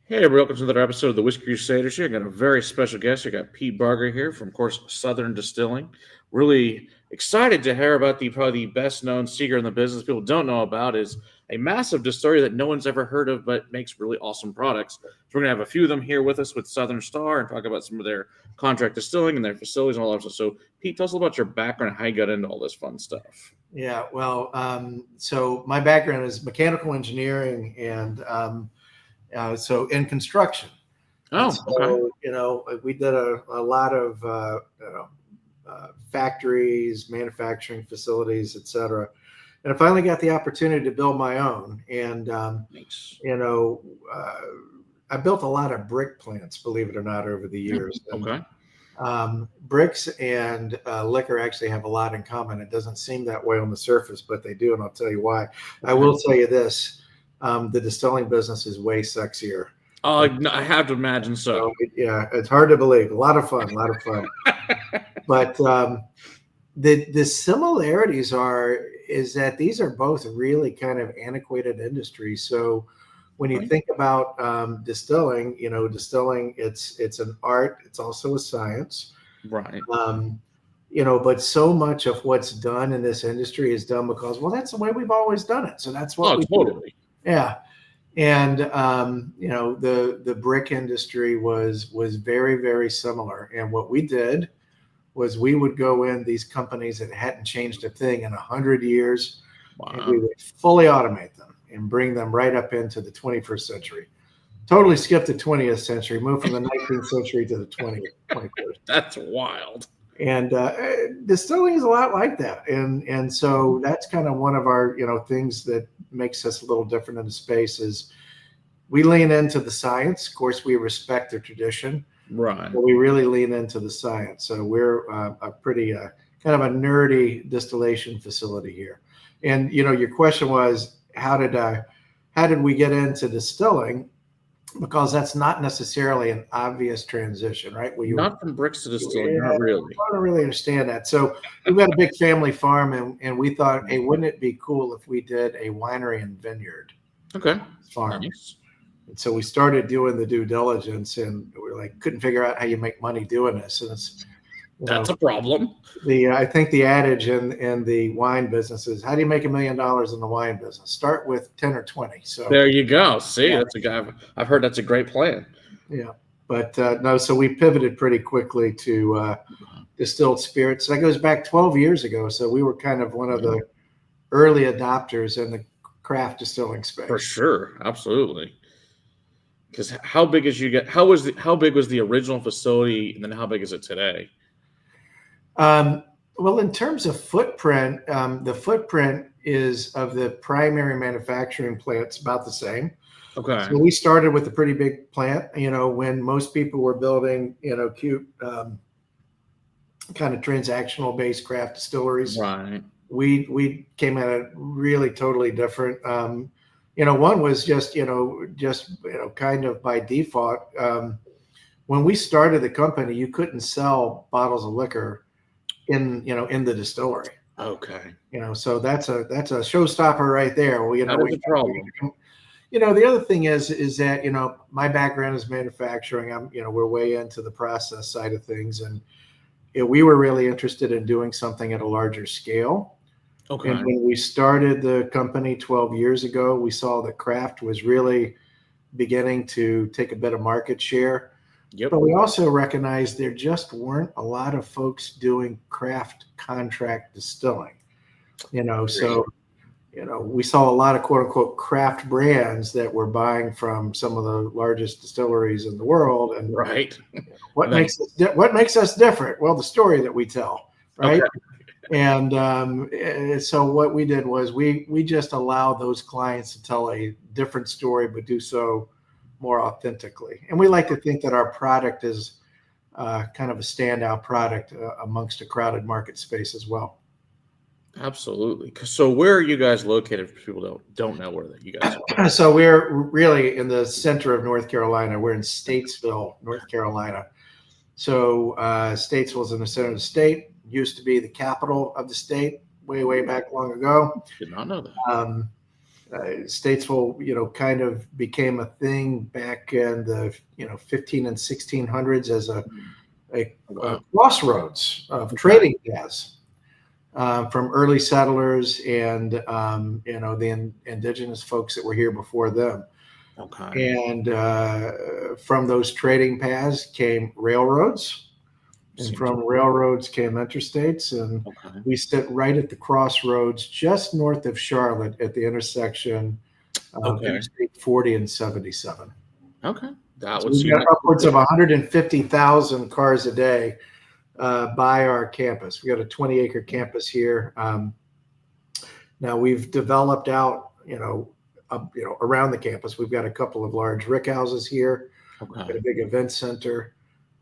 Hey, welcome to another episode of the Whiskey Crusaders here. I got a very special guest. I got Pete Barger here from, of course, Southern Distilling. Really excited to hear about probably the best known secret in the business people don't know about is a massive distillery that no one's ever heard of but makes really awesome products. So we're going to have a few of them here with us with Southern Star and talk about some of their contract distilling and their facilities and all that stuff. So, Pete, tell us about your background and how you got into all this fun stuff. Yeah, well, so my background is mechanical engineering and so in construction. And Oh, okay. so, we did a lot of factories, manufacturing facilities, et cetera. And I finally got the opportunity to build my own. And, Thanks. I built a lot of brick plants, believe it or not, over the years. And, Okay. bricks and liquor actually have a lot in common. It doesn't seem that way on the surface, but they do, and I'll tell you why. I will tell you this: the distilling business is way sexier. I have to imagine so. Yeah, it's hard to believe. A lot of fun, But the similarities is that these are both really kind of antiquated industries. So when you think about distilling, distilling it's an art. It's also a science. Right. But so much of what's done in this industry is done because, well, that's the way we've always done it. So that's what we totally. do. Yeah. And, the brick industry was very, very similar. And what we did was we would go in these companies that hadn't changed a thing in 100 years. Wow. And we would fully automate them and bring them right up into the 21st century. Totally skipped the 20th century, moved from the 19th century to the 21st. That's wild. And distilling is a lot like that. And so that's kind of one of our, things that makes us a little different in the space is we lean into the science. Of course, we respect the tradition. Right. But we really lean into the science. So we're a pretty kind of a nerdy distillation facility here. And, your question was, how did we get into distilling? Because that's not necessarily an obvious transition, right? Not from bricks to distilling, not really. I don't really understand that. So we've got a big family farm, and we thought, hey, wouldn't it be cool if we did a winery and vineyard farm? Nice. And so we started doing the due diligence, and we couldn't figure out how you make money doing this. And that's a problem. I think the adage in the wine business is, how do you make $1 million in the wine business? Start with 10 or 20. So there you go. See, that's a guy. I've heard that's a great plan. Yeah, but no. So we pivoted pretty quickly to distilled spirits. That goes back 12 years ago. So we were kind of one of the early adopters in the craft distilling space. For sure, absolutely. Because how big big was the original facility, and then how big is it today? Well, in terms of footprint, the footprint is of the primary manufacturing plants about the same. Okay. So we started with a pretty big plant, when most people were building, cute kind of transactional based craft distilleries. Right. We came at it really totally different. One was just kind of by default. When we started the company, you couldn't sell bottles of liquor in the distillery. Okay. So that's a showstopper right there. Well, that was a problem. The other thing is that, my background is manufacturing. We're way into the process side of things. And we were really interested in doing something at a larger scale. Okay. And when we started the company 12 years ago, we saw that craft was really beginning to take a bit of market share. Yep. But we also recognized there just weren't a lot of folks doing craft contract distilling. So we saw a lot of quote unquote craft brands that were buying from some of the largest distilleries in the world. And right. What makes us different? Well, the story that we tell, right? Okay. And so what we did was we just allowed those clients to tell a different story, but do so more authentically. And we like to think that our product is kind of a standout product amongst a crowded market space as well. Absolutely. So where are you guys located? For people don't know where you guys are. So we're really in the center of North Carolina. We're in Statesville, North Carolina. So Statesville is in the center of the state. Used to be the capital of the state way back long ago. Did not know that. Statesville, kind of became a thing back in the 15 and 1600s as a Wow. crossroads of trading paths from early settlers and the indigenous folks that were here before them. Okay. And from those trading paths came railroads. And Seems from like- railroads came interstates, and Okay. we sit right at the crossroads, just north of Charlotte, at the intersection of Okay. Interstate 40 and 77. Okay. That So would we've seem got like upwards of 150,000 cars a day by our campus. We got a 20-acre campus here. Now we've developed out, around the campus. We've got a couple of large rick houses here, got Okay. a big event center.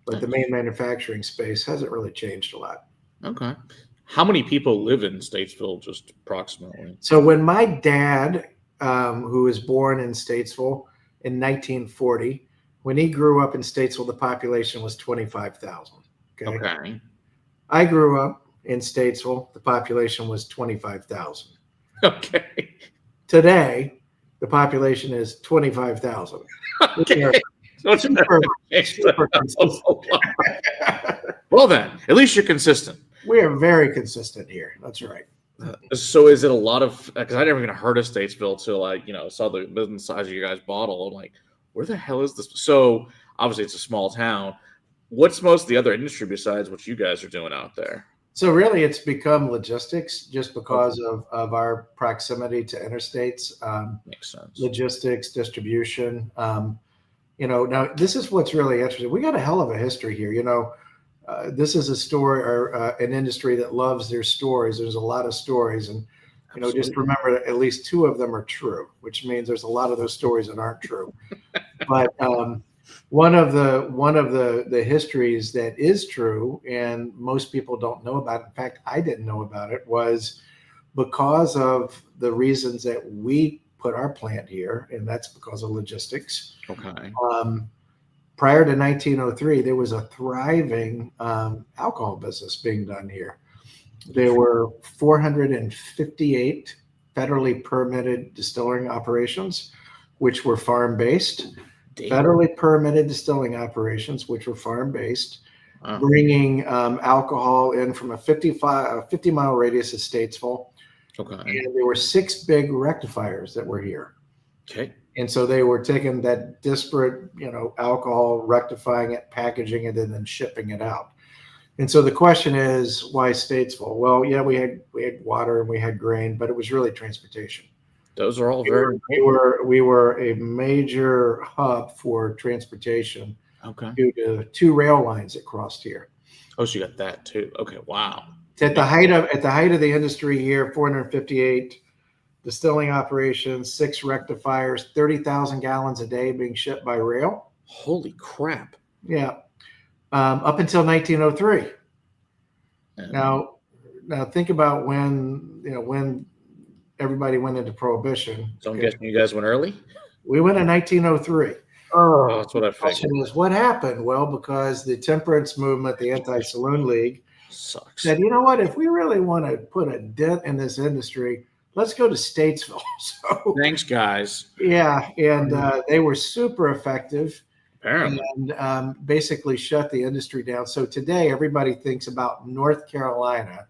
But the Nice. main manufacturing space hasn't really changed a lot. Okay. How many people live in Statesville, just approximately? So when my dad, who was born in Statesville in 1940, when he grew up in Statesville, the population was 25,000. Okay. I grew up in Statesville, the population was 25,000. Okay. Today, the population is 25,000. Okay. Super consistent. Well then, at least you're consistent. We are very consistent here. That's right. So is it a lot of, because I never even heard of Statesville till I, saw the business size of your guys' bottle. I'm like, where the hell is this? So obviously it's a small town. What's most of the other industry besides what you guys are doing out there? So really, it's become logistics just because of our proximity to interstates, Makes sense. logistics, distribution. Now this is what's really interesting. We got a hell of a history here. This is a story or an industry that loves their stories. There's a lot of stories, and just remember that at least two of them are true, which means there's a lot of those stories that aren't true. But one of the histories that is true, and most people don't know about it, in fact, I didn't know about it, was because of the reasons that we put our plant here, and that's because of logistics. Okay. Prior to 1903, there was a thriving alcohol business being done here. There were 458 federally permitted distilling operations, which were farm-based. Federally permitted distilling operations, which were farm-based, bringing alcohol in from a 50-mile radius of Statesville. Okay. And there were 6 big rectifiers that were here. Okay. And so they were taking that disparate, alcohol, rectifying it, packaging it, and then shipping it out. And so the question is, why Statesville? Well, yeah, we had water and we had grain, but it was really transportation. Those are all very We were a major hub for transportation. Okay. Due to 2 rail lines that crossed here. Oh, so you got that too. Okay. Wow. At the height of the industry here, 458 distilling operations, 6 rectifiers, 30,000 gallons a day being shipped by rail. Holy crap. Yeah. Up until 1903. Now think about when everybody went into Prohibition. So I'm guessing you guys went early? We went in 1903. Oh, that's what I The question figured. is, what happened? Well, because the temperance movement, the Anti-Saloon League, Sucks. said, you know what, if we really want to put a dent in this industry, let's go to Statesville. So Thanks, guys. yeah, and they were super effective Apparently. and basically shut the industry down. So today everybody thinks about North Carolina,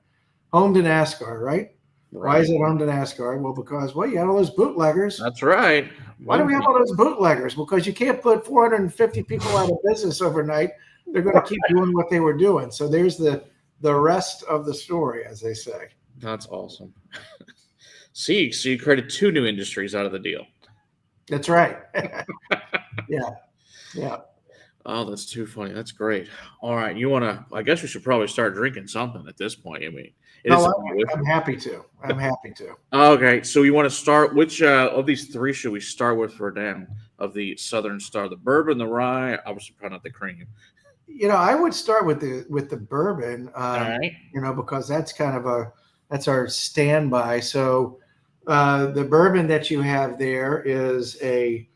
home to NASCAR, right? Why is it home to NASCAR? Well, because you got all those bootleggers. That's right. Why do we have all those bootleggers? Because you can't put 450 people out of business overnight. They're going to keep doing what they were doing. So there's the rest of the story, as they say. That's awesome. See, so you created 2 new industries out of the deal. That's right. Yeah. Oh, that's too funny. That's great. All right. I guess we should probably start drinking something at this point. I mean, I'm happy to. Okay. So you want to start, which of these 3 should we start with for now? Of the Southern Star, the bourbon, the rye, obviously probably not the cream. I would start with the bourbon, All right. because that's that's our standby. So the bourbon that you have there is a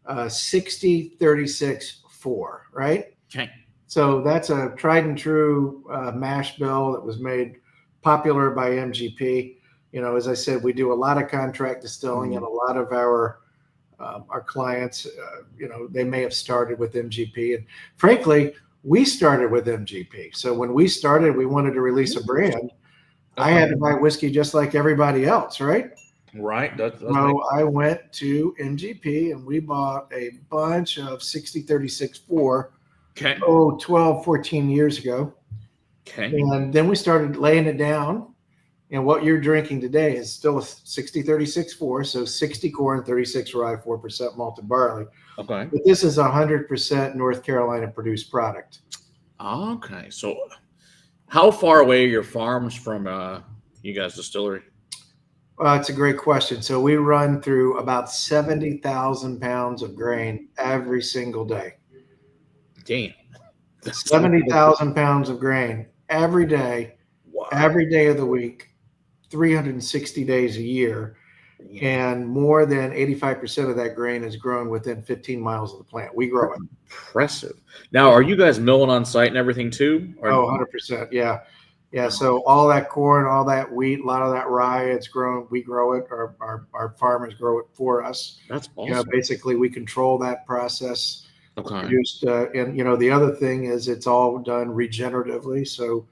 60-36-4, right? Okay. So that's a tried and true mash bill that was made popular by MGP. as I said, we do a lot of contract distilling, and a lot of our clients, they may have started with MGP, and frankly, we started with MGP. So when we started, we wanted to release a brand. I had to buy whiskey just like everybody else, right? Right. So I went to MGP and we bought a bunch of 6036-4, 12, 14 years ago. Okay. And then we started laying it down. And what you're drinking today is still a 6036-4, so 60 corn, 36 rye, 4% malted barley. Okay. But this is 100% North Carolina produced product. Okay. So how far away are your farms from you guys' distillery? It's a great question. So we run through about 70,000 pounds of grain every single day. Damn. 70,000 pounds of grain every day, every day of the week, 360 days a year. And more than 85% of that grain is grown within 15 miles of the plant. We grow it. Impressive. Now, are you guys milling on site and everything too? Oh, 100%. Yeah. Yeah. So all that corn, all that wheat, a lot of that rye, it's grown. We grow it. Our farmers grow it for us. That's awesome. Basically, we control that process. Okay. Produced, and the other thing is it's all done regeneratively. So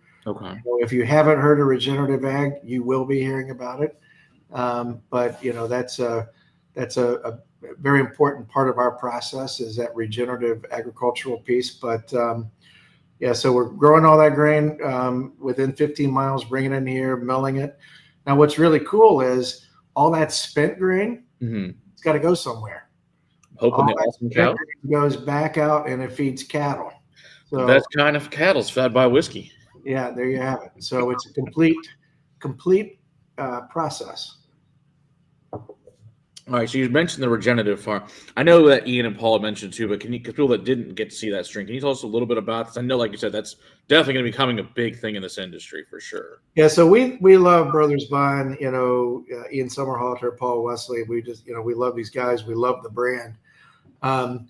if you haven't heard of regenerative ag, you will be hearing about it. But that's a very important part of our process, is that regenerative agricultural piece. But so we're growing all that grain within 15 miles, bringing it in here, milling it. Now, what's really cool is all that spent grain, it's got to go somewhere. Hoping the awesome cow goes back out and it feeds cattle. So the best kind of cattle's fed by whiskey. Yeah, there you have it. So it's a complete process. All right, so you mentioned the regenerative farm. I know that Ian and Paul mentioned too, but because people that didn't get to see that string, can you tell us a little bit about this? I know, like you said, that's definitely going to be becoming a big thing in this industry for sure. Yeah, so we love Brothers Bond, Ian Somerhalder, Paul Wesley. We just, we love these guys. We love the brand. I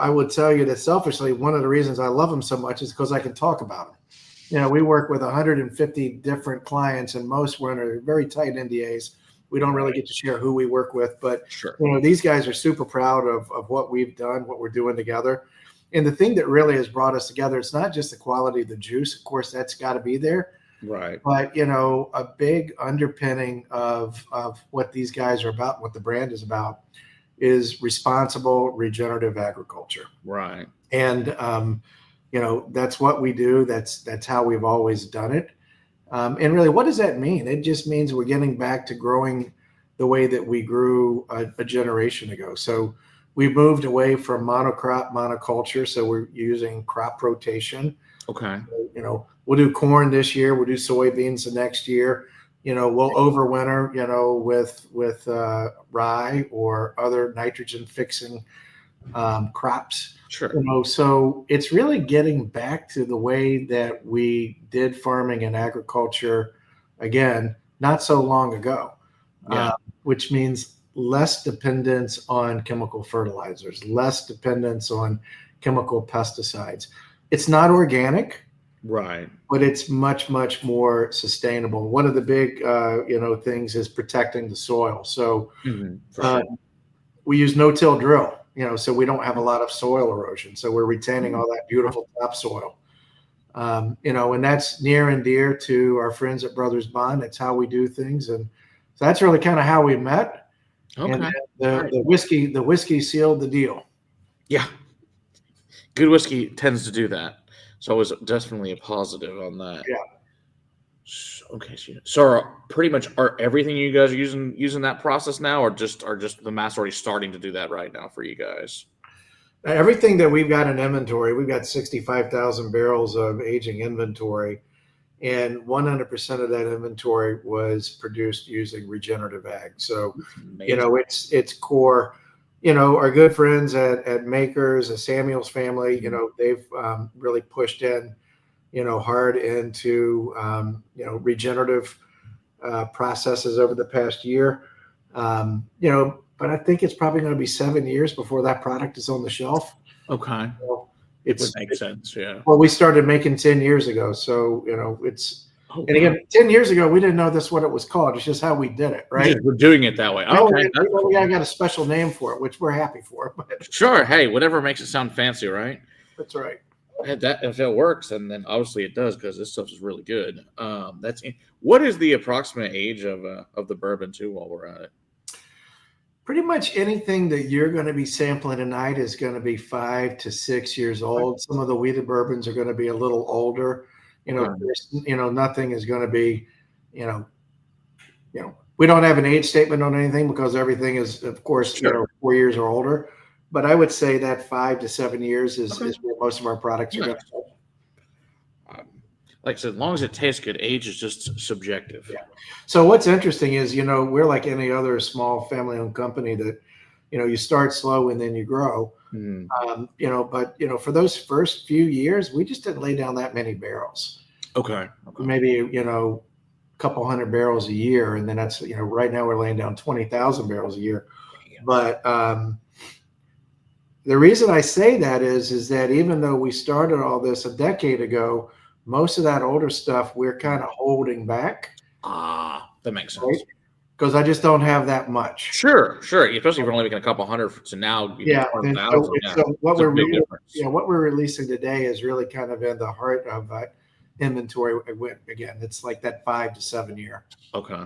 would tell you that selfishly, one of the reasons I love them so much is because I can talk about them. We work with 150 different clients, and most we're under very tight NDAs. We don't really get to share who we work with, but these guys are super proud of what we've done, what we're doing together. And the thing that really has brought us together, it's not just the quality of the juice. Of course, that's got to be there. Right. But, a big underpinning of what these guys are about, what the brand is about, is responsible regenerative agriculture. Right. And, that's what we do. That's how we've always done it. And really, what does that mean? It just means we're getting back to growing the way that we grew a generation ago. So we moved away from monocrop, monoculture. So we're using crop rotation. Okay. We'll do corn this year. We'll do soybeans the next year. We'll overwinter, with rye or other nitrogen fixing crops. Sure. So it's really getting back to the way that we did farming and agriculture, again, not so long ago, which means less dependence on chemical fertilizers, less dependence on chemical pesticides. It's not organic, right? But it's much, much more sustainable. One of the big, things is protecting the soil. So we use no-till drill. So we don't have a lot of soil erosion. So we're retaining all that beautiful topsoil. And that's near and dear to our friends at Brothers Bond. That's how we do things. And so that's really kind of how we met. Okay. And the whiskey sealed the deal. Yeah. Good whiskey tends to do that. So it was definitely a positive on that. Yeah. Okay, so pretty much are everything you guys are using that process now, or just the mass already starting to do that right now for you guys? Everything that we've got in inventory, we've got 65,000 barrels of aging inventory, and 100% of that inventory was produced using regenerative ag. So, it's core. Our good friends at Makers, the Samuels family, they've really pushed in, hard into, regenerative processes over the past year. But I think it's probably going to be 7 years before that product is on the shelf. Okay. So it makes sense. Yeah. Well, we started making 10 years ago. So, it's Oh, And wow. again, 10 years ago, we didn't know this what it was called. It's just how we did it, right? We're doing it that way. Now Okay. That's cool. we got a special name for it, which we're happy for. But Sure. Hey, whatever makes it sound fancy, right? that's right. If it works, and then obviously it does because this stuff is really good. What is the approximate age of the bourbon too? While we're at it, Pretty much anything that you're going to be sampling tonight is going to be 5 to 6 years old. Some of the wheated bourbons are going to be a little older. Nothing is going to be, we don't have an age statement on anything because everything is, of course, Sure. 4 years or older. But I would say that 5 to 7 years is where most of our products are going to go. Like I said, as long as it tastes good, age is just subjective. Yeah. So what's interesting is, we're like any other small family-owned company that, you start slow and then you grow. But for those first few years, we just didn't lay down that many barrels. Okay. Maybe, a couple hundred barrels a year. And then that's, right now we're laying down 20,000 barrels a year. But the reason I say that is that even though we started all this a decade ago, most of that older stuff we're kind of holding back. That makes sense. Right? Because I just don't have that much. Sure. Especially if you're only making a couple hundred to now. Yeah. So what we're releasing today is really kind of in the heart of inventory. Again, it's like that 5 to 7 year. Okay.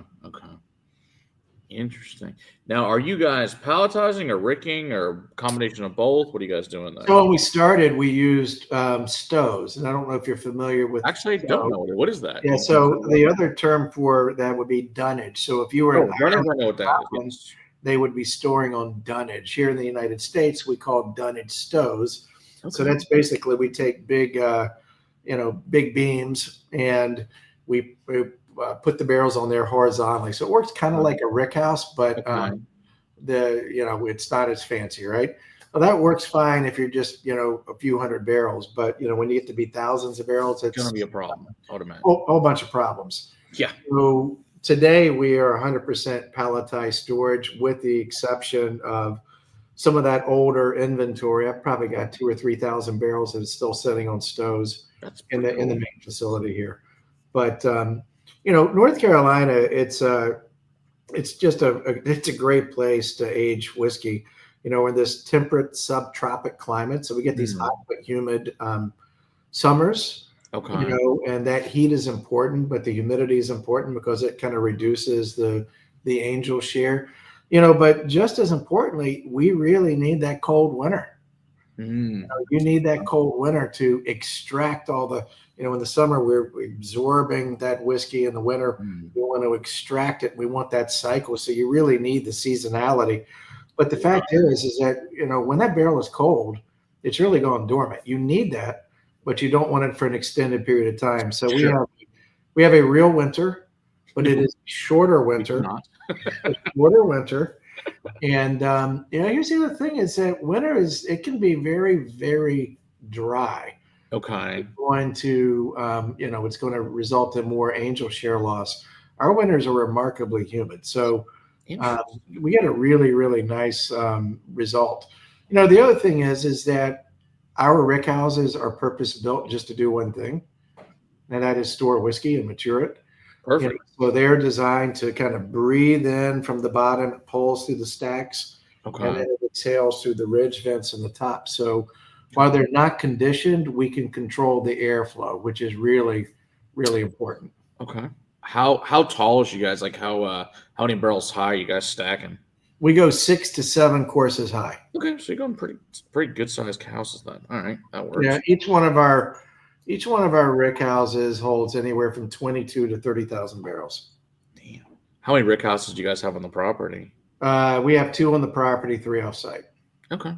Interesting. Now, are you guys palletizing or ricking or combination of both? What are you guys doing there? So when we started, we used stoves, and I don't know if you're familiar with. Actually, I don't know what is that. Yeah. So the other term for that would be dunnage. So if you were in Ireland, I know what that is. they would be storing on dunnage. Here in the United States, we call dunnage stoves. Okay. So that's basically we take big beams and we put the barrels on there horizontally. So it works kind of like a rick house, but it's not as fancy, right? Well, that works fine if you're just, a few hundred barrels, but when you get to be thousands of barrels, it's going to be a problem. Automatically. A whole bunch of problems. Yeah. So today we are 100% palletized storage, with the exception of some of that older inventory. I've probably got 2,000 or 3,000 barrels that is still sitting on stoves in the main facility here. But North Carolina, it's just it's a great place to age whiskey. In this temperate subtropic climate, so we get these hot but humid summers. Okay. And that heat is important, but the humidity is important because it kind of reduces the angel share. But just as importantly, we really need that cold winter. You need that cold winter to extract all the, in the summer, we're absorbing that whiskey. In the winter, we want to extract it. We want that cycle. So you really need the seasonality. But the fact is that, when that barrel is cold, it's really going dormant. You need that, but you don't want it for an extended period of time. So we have a real winter, but it is shorter winter. Shorter winter. And here's the other thing is that winter it can be very, very dry. Okay. It's going to it's going to result in more angel share loss. Our winters are remarkably humid, so we get a really, really nice result. The other thing is that our rick houses are purpose built just to do one thing, and that is store whiskey and mature it. Perfect. So they're designed to kind of breathe in from the bottom, it pulls through the stacks, and then it exhales through the ridge vents in the top. So while they're not conditioned, we can control the airflow, which is really, really important. Okay. How tall is you guys? Like how many barrels high are you guys stacking? We go 6 to 7 courses high. Okay, so you're going pretty good sized houses then. All right, that works. Yeah, each one of our rick houses holds anywhere from 22 to 30,000 barrels. Damn. How many rick houses do you guys have on the property? We have 2 on the property, 3 off-site. Okay.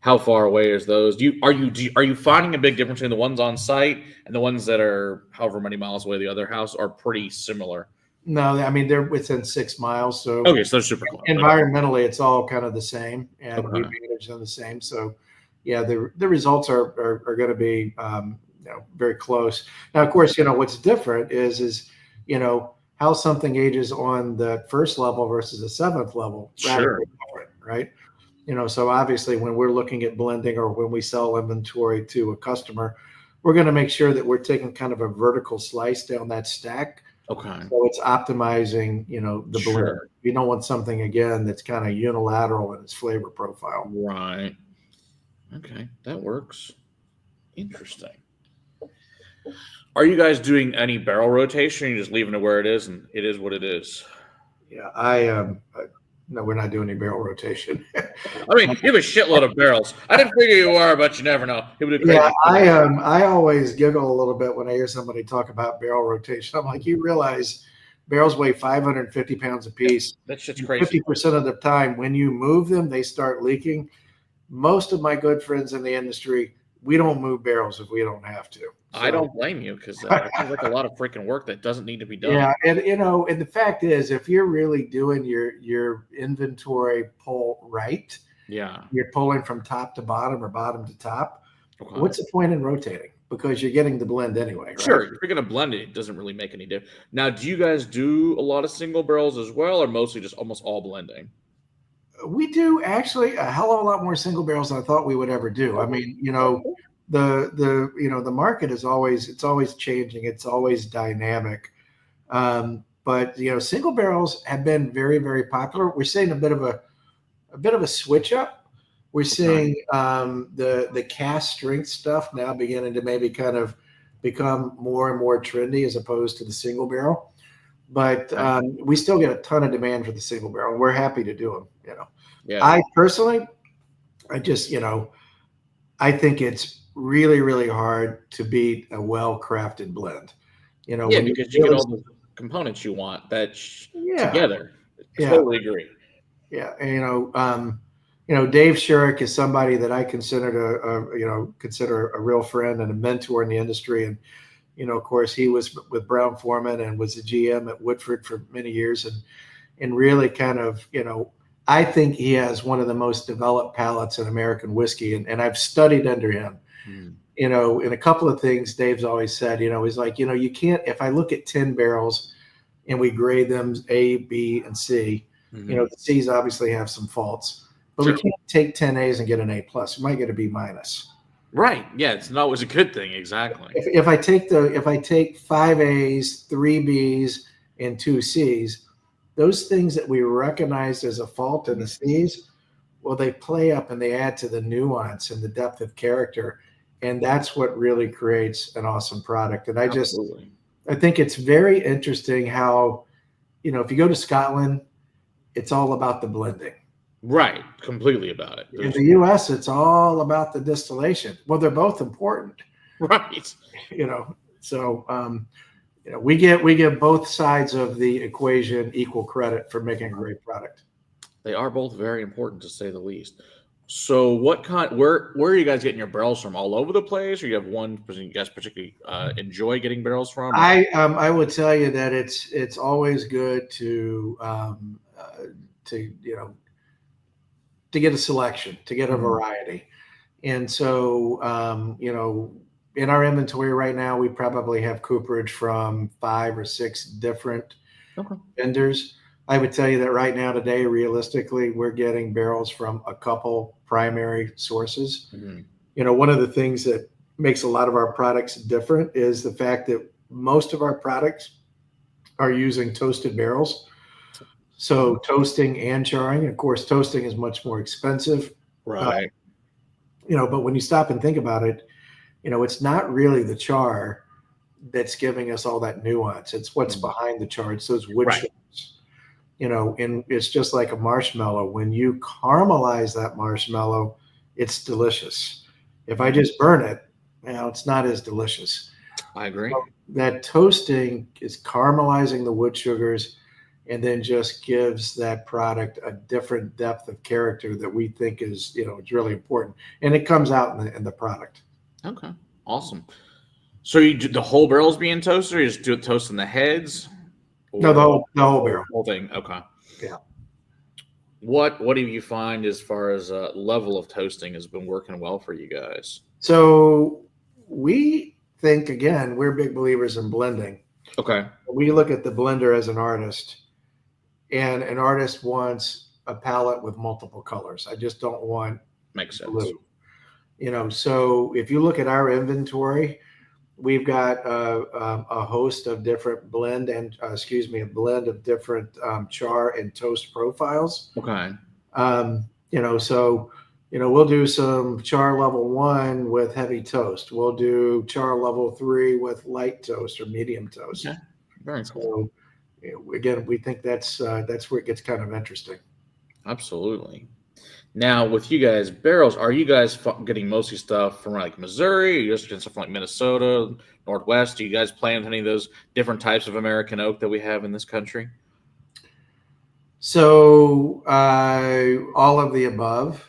How far away is those? Are you finding a big difference between the ones on site and the ones that are however many miles away the other house are pretty similar? No, I mean they're within 6 miles. So okay, so they're super close. Environmentally, it's all kind of the same, and we manage them the same. So yeah, the results are going to be very close. Now, of course, what's different is how something ages on the first level versus the 7th level. Sure. Different, right? So obviously when we're looking at blending or when we sell inventory to a customer, we're going to make sure that we're taking kind of a vertical slice down that stack. Okay. So it's optimizing, the blend. Sure. You don't want something, again, that's kind of unilateral in its flavor profile. Right. Okay, that works. Interesting. Are you guys doing any barrel rotation? Or are you just leaving it where it is, and it is what it is? Yeah, no, we're not doing any barrel rotation. I mean, you have a shitload of barrels. I didn't figure you were, but you never know. It would be crazy. Yeah, I always giggle a little bit when I hear somebody talk about barrel rotation. I'm like, you realize barrels weigh 550 pounds a piece. That shit's crazy. 50% of the time, when you move them, they start leaking. Most of my good friends in the industry, we don't move barrels if we don't have to. So, I don't blame you, because it feels like a lot of freaking work that doesn't need to be done. yeah, and and the fact is, if you're really doing your inventory pull right, Yeah. you're pulling from top to bottom or bottom to top. Okay. What's the point in rotating? Because you're getting the blend anyway, right? Sure, if you're going to blend it, it doesn't really make any difference. Now, do you guys do a lot of single barrels as well, or mostly just almost all blending? We do actually a hell of a lot more single barrels than I thought we would ever do. I mean, the market is always changing. It's always dynamic. But single barrels have been very, very popular. We're seeing a bit of a switch up. We're seeing the cast strength stuff now beginning to maybe kind of become more and more trendy as opposed to the single barrel. But we still get a ton of demand for the single barrel. We're happy to do them. Yeah. I personally, I just, I think it's really, really hard to beat a well-crafted blend. Yeah, because you get all the components you want together. Totally agree. Yeah, and Dave Shurik is somebody that I consider a real friend and a mentor in the industry. And of course, he was with Brown Forman and was a GM at Woodford for many years, and really kind of I think he has one of the most developed palates in American whiskey, and I've studied under him. In a couple of things Dave's always said, he's like, you can't, if I look at 10 barrels and we grade them A, B, and C, the C's obviously have some faults, but we can't take 10 A's and get an A plus. We might get a B minus. Right. Yeah, it's not always a good thing. Exactly. If I take 5 A's, 3 B's, and 2 C's, those things that we recognized as a fault in the C's, well, they play up and they add to the nuance and the depth of character. And that's what really creates an awesome product. And I think it's very interesting how, if you go to Scotland, it's all about the blending. Right. Completely about it. In the US, it's all about the distillation. Well, they're both important. Right. So, we give both sides of the equation equal credit for making a great product. They are both very important, to say the least. So where are you guys getting your barrels from? All over the place, or you have one you guys particularly enjoy getting barrels from? I would tell you that it's always good to get a selection, to get a variety. And so in our inventory right now, we probably have cooperage from 5 or 6 different vendors. I would tell you that right now, today, realistically, we're getting barrels from a couple primary sources. One of the things that makes a lot of our products different is the fact that most of our products are using toasted barrels. So toasting and charring. Of course, toasting is much more expensive. Right. But when you stop and think about it, it's not really the char that's giving us all that nuance. It's what's behind the char. It's those wood sugars. And it's just like a marshmallow. When you caramelize that marshmallow, it's delicious. If I just burn it, it's not as delicious. I agree. That toasting is caramelizing the wood sugars and then just gives that product a different depth of character that we think is, it's really important. And it comes out in the product. Okay. Awesome. So you do the whole barrel's being toasted, or you just do it toasting the heads? No, the whole barrel. Whole thing. Okay. Yeah. What do you find as far as level of toasting has been working well for you guys? So we think, again, we're big believers in blending. Okay. We look at the blender as an artist, and an artist wants a palette with multiple colors. I just don't want Makes sense. blue. So if you look at our inventory, we've got a host of different a blend of different char and toast profiles. Okay. So we'll do some char level 1 with heavy toast. We'll do char level 3 with light toast or medium toast. Okay. Very cool. So again, we think that's where it gets kind of interesting. Absolutely. Now, with you guys, barrels, are you guys getting mostly stuff from like Missouri? Are you just getting stuff from like Minnesota, Northwest? Do you guys plant any of those different types of American oak that we have in this country? So all of the above.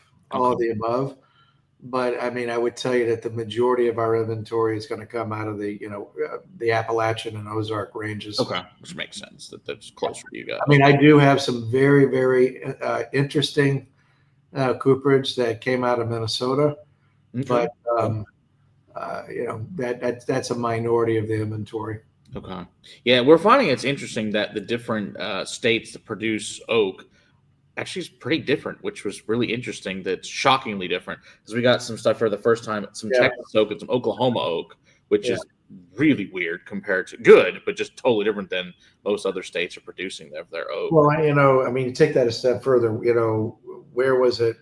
But I mean, I would tell you that the majority of our inventory is going to come out of the Appalachian and Ozark ranges. Okay, which makes sense. That's closer to you guys. I mean, I do have some very, very interesting cooperage that came out of Minnesota, Okay. but that's a minority of the inventory. Okay. Yeah, we're finding it's interesting that the different states that produce oak actually is pretty different, which was really interesting. That's shockingly different because we got some stuff for the first time, some Texas oak and some Oklahoma oak, which is really weird compared to good, but just totally different than most other states are producing their oak. Well, I mean, you take that a step further. Where was it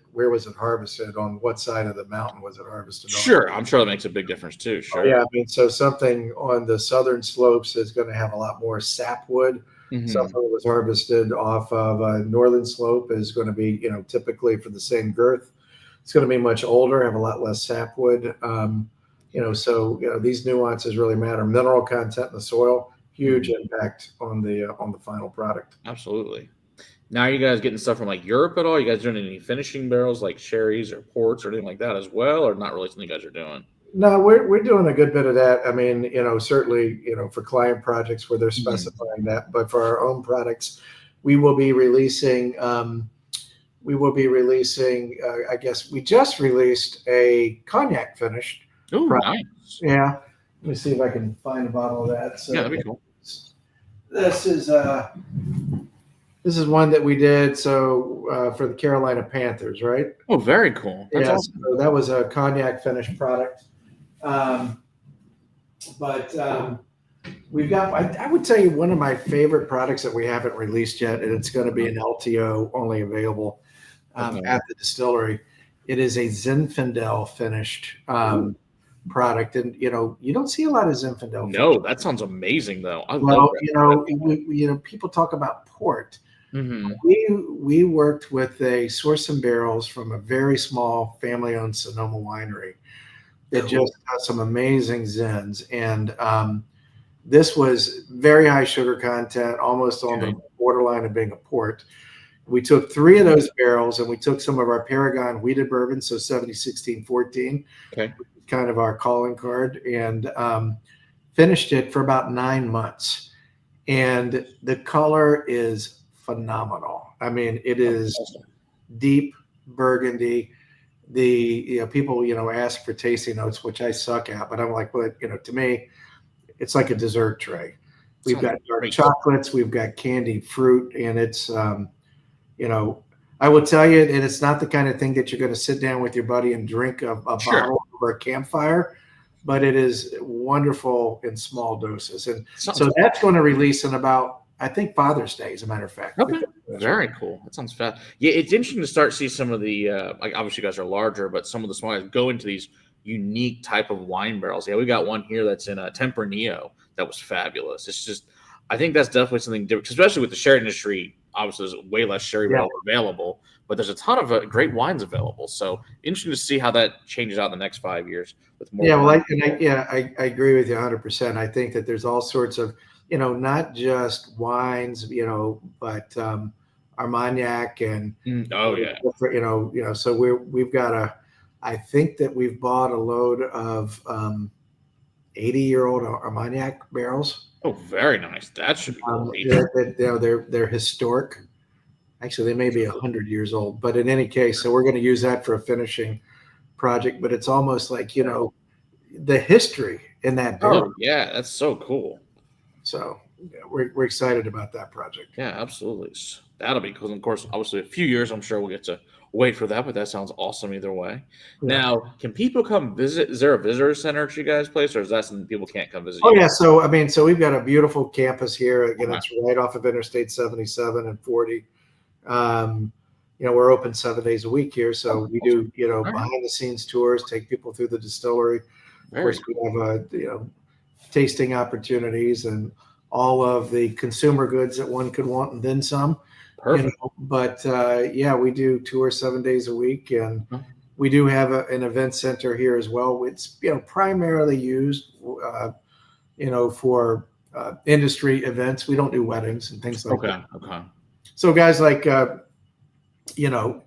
harvested? On what side of the mountain was it harvested on? Sure, I'm sure that makes a big difference too. Sure. Yeah, I mean, so something on the southern slopes is going to have a lot more sapwood. Mm-hmm. Something that was harvested off of a northern slope is going to be, typically for the same girth, it's going to be much older, have a lot less sapwood. So these nuances really matter. Mineral content in the soil, huge impact on the final product. Absolutely. Now, are you guys getting stuff from like Europe at all? You guys doing any finishing barrels like sherries or ports or anything like that as well, or not really something you guys are doing? No, we're doing a good bit of that. I mean, certainly, for client projects where they're specifying that, but for our own products, we will be releasing. I guess we just released a cognac finished. Oh, nice. Yeah. Let me see if I can find a bottle of that. So yeah, that'd be cool. This is one that we did for the Carolina Panthers, right? Oh, very cool. That's awesome. So that was a cognac finished product. We've got, I would tell you, one of my favorite products that we haven't released yet, and it's going to be an LTO only available at the distillery. It is a Zinfandel finished product, and you don't see a lot of Zinfandel. No, that sounds amazing though. I love that. People talk about port. Mm-hmm. We worked with a source and barrels from a very small family-owned Sonoma winery that just got some amazing zins, and this was very high sugar content, almost on the borderline of being a port. We took 3 of those barrels, and we took some of our Paragon wheated bourbon, so 70, 16, 14, kind of our calling card, and finished it for about 9 months. And the color is phenomenal. I mean, it is deep burgundy. People ask for tasting notes, which I suck at, but I'm like, but to me, it's like a dessert tray. We've got dark chocolates, we've got candied fruit, and it's I will tell you, and it's not the kind of thing that you're going to sit down with your buddy and drink a bottle over a campfire, but it is wonderful in small doses. And so that's going to release in about, I think, Father's Day, as a matter of fact. Okay. Very cool. That sounds fast. Yeah, it's interesting to start to see some of the, like obviously you guys are larger, but some of the small guys go into these unique type of wine barrels. Yeah, we got one here that's in a Tempranillo that was fabulous. It's just, I think that's definitely something different, especially with the sherry industry. Obviously, there's way less sherry barrels available, but there's a ton of great wines available. So interesting to see how that changes out in the next 5 years with more. I agree with you 100%. I think that there's all sorts of, not just wines, but Armagnac and so we've got I think that we've bought a load of 80-year-old Armagnac barrels. Oh, very nice. That should be cool. They're historic. Actually, they may be 100 years old, but in any case, so we're going to use that for a finishing project. But it's almost like the history in that barrel. Oh, yeah, that's so cool. So we're excited about that project. Yeah, absolutely. That'll be cool. And of course, obviously, a few years, I'm sure we'll get to wait for that, but that sounds awesome either way. Yeah. Now, can people come visit? Is there a visitor center at you guys' place, or is that something people can't come visit Oh you? yeah. So I mean, so we've got a beautiful campus here. Again, Okay. it's right off of Interstate 77 and 40. We're open 7 days a week here. So we do, Right. behind the scenes tours, take people through the distillery. Of Very course, we have tasting opportunities and all of the consumer goods that one could want and then some. perfect. But yeah, we do tours 7 days a week, and Mhm. we do have an event center here as well. It's primarily used, for industry events. We don't do weddings and things like that. Okay. So guys like Ian,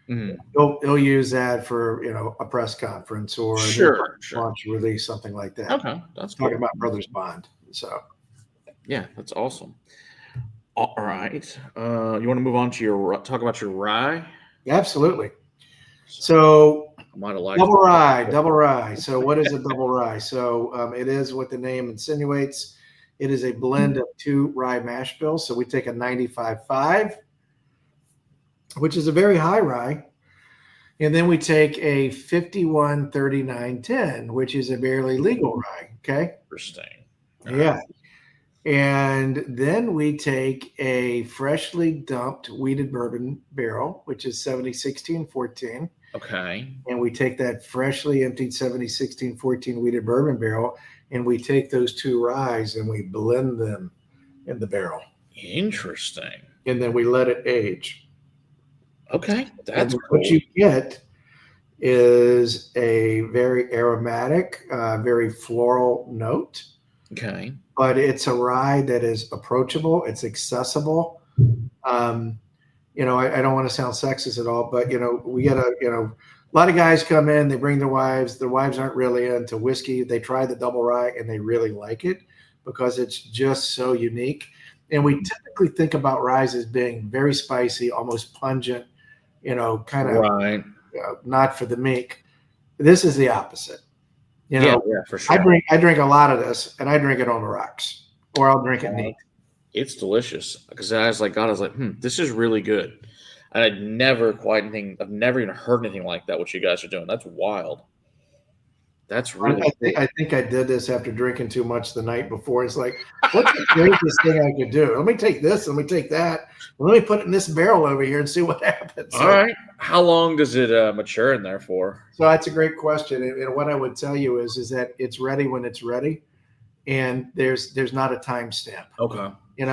Mhm. he'll use that for a press conference or a new Sure. launch release, something like that. Okay, that's Talking cool. about Brothers Bond. So Yeah, that's awesome. All right. You want to move on to talk about your rye? absolutely. So I might have liked double rye. So what is a double rye? So it is what the name insinuates. It is a blend of two rye mash bills. So we take a 95.5, which is a very high rye, and then we take a 51.39.10, which is a barely legal rye. Okay. Interesting. Yeah. And then we take a freshly dumped wheated bourbon barrel, which is 70-16-14. Okay. And we take that freshly emptied 70-16-14 wheated bourbon barrel, and we take those two ryes and we blend them in the barrel. Interesting. And then we let it age. Okay, And that's what cool. you get is a very aromatic, very floral note. Okay. But it's a rye that is approachable. It's accessible. I don't want to sound sexist at all, but we get a lot of guys come in, they bring their wives. Their wives aren't really into whiskey. They try the double rye and they really like it because it's just so unique. And we typically think about ryes as being very spicy, almost pungent, kind of Right. not for the meek. This is the opposite. Yeah, for sure. I drink a lot of this, and I drink it on the rocks, or I'll drink it neat. It's delicious because I was like, this is really good. And I've never even heard anything like that. What you guys are doing, that's wild. That's really. I think I did this after drinking too much the night before. It's like, what's the craziest thing I could do? Let me take this. Let me take that. Let me put it in this barrel over here and see what happens. All right. How long does it mature in there for? So that's a great question. And what I would tell you is that it's ready when it's ready, and there's not a time stamp. Okay.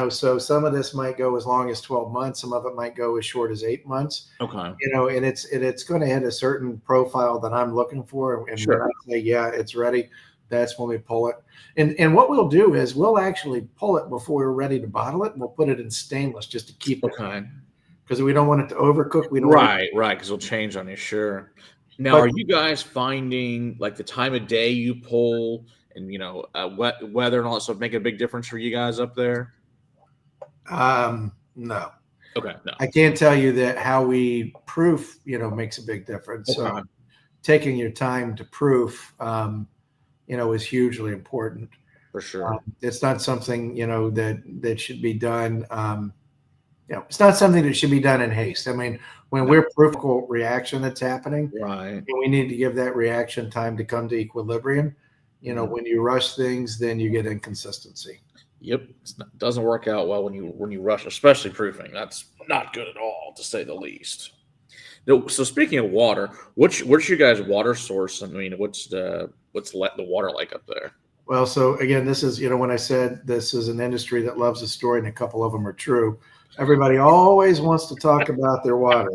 So some of this might go as long as 12 months. Some of it might go as short as 8 months. Okay. And it's going to hit a certain profile that I'm looking for. And Sure. when I say, yeah, it's ready, that's when we pull it. And what we'll do is we'll actually pull it before we're ready to bottle it. And we'll put it in stainless just to keep it. Okay. Because we don't want it to overcook. We don't Right. Because it'll change on you. Sure. Now, are you guys finding like the time of day you pull and weather and all that stuff make a big difference for you guys up there? No. Okay. No. I can't tell you that how we proof, makes a big difference. Okay. So taking your time to proof, is hugely important. For sure. It's not something, that should be done. It's not something that should be done in haste. I mean, when we're proofing reaction that's happening, right, and we need to give that reaction time to come to equilibrium. When you rush things, then you get inconsistency. Yep, it doesn't work out well when you rush, especially proofing. That's not good at all, to say the least. No, so speaking of water, what's your guys' water source? I mean, what's the water like up there? Well, so again, this is when I said this is an industry that loves a story, and a couple of them are true. Everybody always wants to talk about their water.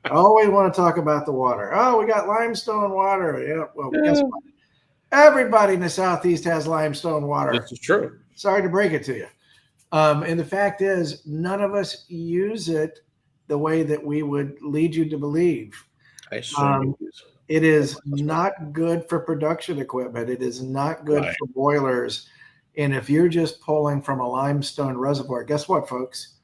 Always want to talk about the water. Oh, we got limestone water. Yeah. Well, guess what? Everybody in the Southeast has limestone water. This is true. Sorry to break it to you. And the fact is, none of us use it the way that we would lead you to believe. I assume it is not good for production equipment. It is not good for boilers. And if you're just pulling from a limestone reservoir, guess what, folks?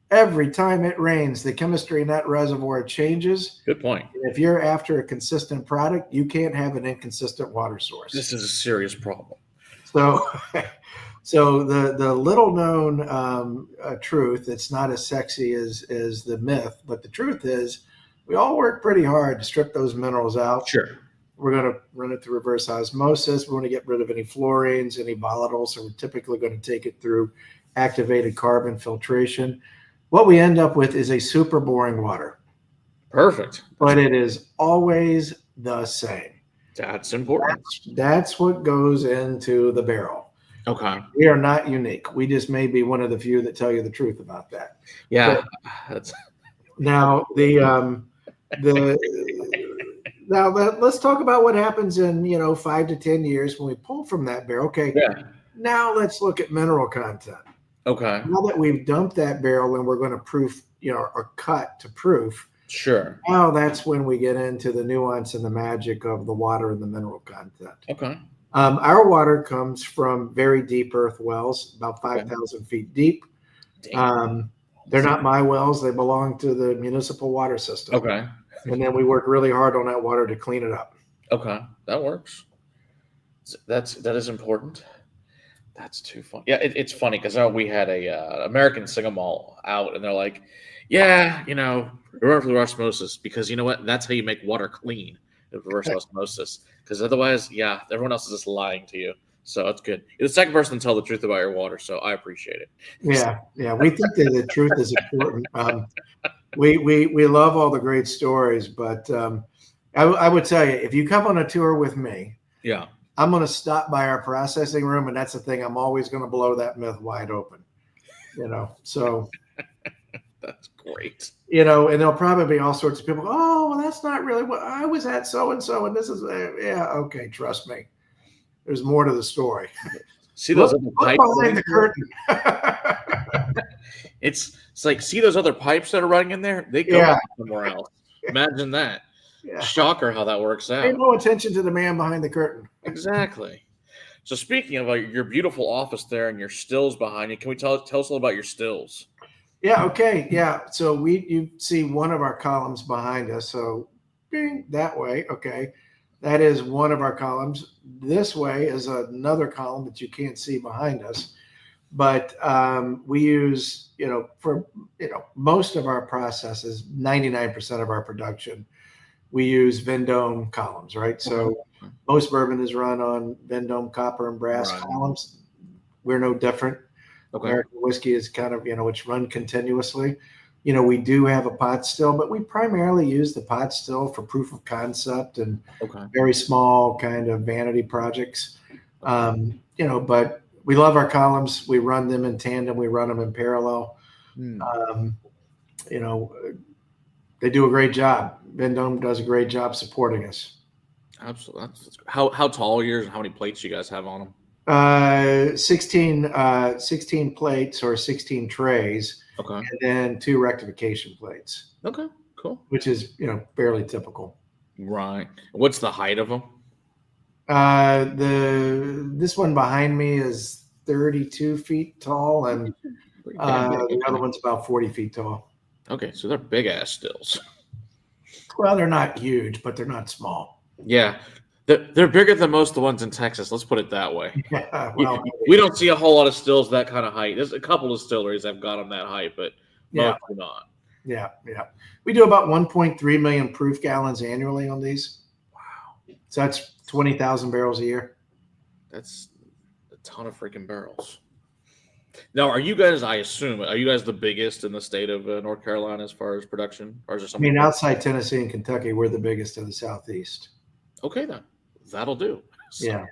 Every time it rains, the chemistry in that reservoir changes. Good point. And if you're after a consistent product, you can't have an inconsistent water source. This is a serious problem. So the little known truth, it's not as sexy as the myth, but the truth is we all work pretty hard to strip those minerals out. Sure. We're going to run it through reverse osmosis. We want to get rid of any fluorines, any volatiles. So we're typically going to take it through activated carbon filtration. What we end up with is a super boring water. Perfect. But it is always the same. That's important. That's what goes into the barrel. Okay. We are not unique. We just may be one of the few that tell you the truth about that. Yeah. But now let's talk about what happens in 5 to 10 years when we pull from that barrel. Okay. Yeah. Now let's look at mineral content. Okay. Now that we've dumped that barrel and we're going to proof, or cut to proof. Sure. Now that's when we get into the nuance and the magic of the water and the mineral content. Okay. Our water comes from very deep earth wells, about 5,000 feet deep. They're not my wells. They belong to the municipal water system. Okay. And then we work really hard on that water to clean it up. Okay. That works. That is important. That's too funny. Yeah, it's funny because we had a American Single Malt out, and they're like, yeah, reverse osmosis, because you know what? That's how you make water clean, reverse osmosis. Because otherwise, yeah, everyone else is just lying to you. So that's good. You're the second person to tell the truth about your water, so I appreciate it. Yeah. We think that the truth is important. We love all the great stories, but I would tell you, if you come on a tour with me, yeah, I'm going to stop by our processing room, and that's the thing. I'm always going to blow that myth wide open. So. That's great. And there'll probably be all sorts of people. Oh, well, that's not really what I was at. So and so, and this is okay. Trust me, there's more to the story. See those other pipes behind the curtain. It's like, see those other pipes that are running in there? They go somewhere else. Imagine that. Yeah. Shocker how that works out. Pay no attention to the man behind the curtain. Exactly. So speaking of your beautiful office there and your stills behind you, can we tell us a little about your stills? Yeah. Okay. Yeah. So you see one of our columns behind us. So that way. Okay. That is one of our columns. This way is another column that you can't see behind us. But we use, for most of our processes, 99% of our production, we use Vendome columns, right? So most bourbon is run on Vendome copper and brass columns. We're no different. Okay. American whiskey is kind of, it's run continuously. We do have a pot still, but we primarily use the pot still for proof of concept and very small kind of vanity projects. But we love our columns. We run them in tandem. We run them in parallel. They do a great job. Vendome does a great job supporting us. Absolutely. How tall are yours and how many plates you guys have on them? 16 plates or 16 trays. Okay. And then 2 rectification plates. Okay, cool. Which is, fairly typical. Right. What's the height of them? This one behind me is 32 feet tall, and the other one's about 40 feet tall. Okay, so they're big ass stills. Well, they're not huge, but they're not small. Yeah. They're bigger than most of the ones in Texas. Let's put it that way. Yeah, well, we don't see a whole lot of stills that kind of height. There's a couple of distilleries that have got them that height, but most do not. Yeah. We do about 1.3 million proof gallons annually on these. Wow. So that's 20,000 barrels a year. That's a ton of freaking barrels. Now, are you guys the biggest in the state of North Carolina as far as production? Or is there something? Outside Tennessee and Kentucky, we're the biggest in the Southeast. Okay, then. That'll do. So,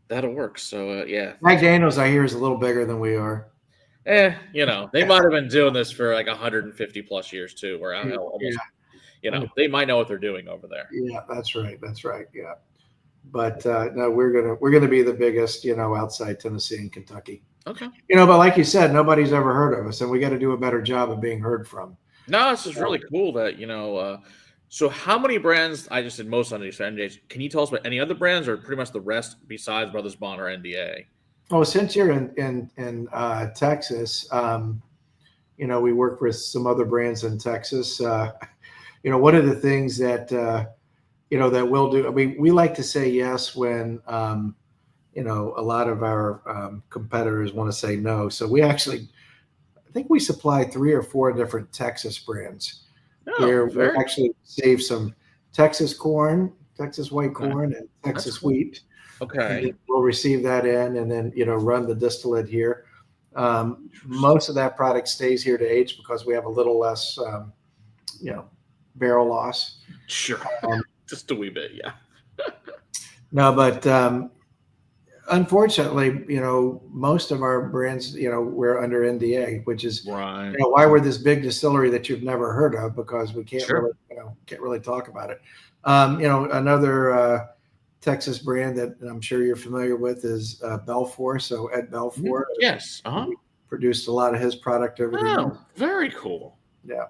that'll work. So, Mike Daniels, I hear, is a little bigger than we are. They might have been doing this for like 150 plus years too, where they might know what they're doing over there. Yeah, that's right. Yeah. But no, we're gonna be the biggest, outside Tennessee and Kentucky. Okay. But like you said, nobody's ever heard of us, and we got to do a better job of being heard from. No, this is really cool that, so how many brands, I just did most on these NDAs. Can you tell us about any other brands or pretty much the rest besides Brothers Bond or NDA? Oh, since you're in Texas, we work with some other brands in Texas. One of the things that, that we'll do, we like to say yes when, a lot of our competitors want to say no. So we actually, I think we supply 3 or 4 different Texas brands Oh, where we very actually save some Texas corn, Texas white okay. corn, and That's Texas cool. wheat. And Okay. then we'll receive that in and then, run the distillate here. Most of that product stays here to age because we have a little less, barrel loss. Sure. Um, Just a wee bit, yeah. no, but unfortunately, most of our brands, we're under NDA, which is, Right. why we're this big distillery that you've never heard of, because we can't Sure. really talk about it. Another Texas brand that I'm sure you're familiar with is Belfour. So Ed Belfour Yes. Uh-huh. produced a lot of his product over the years. Oh, very cool. Yeah.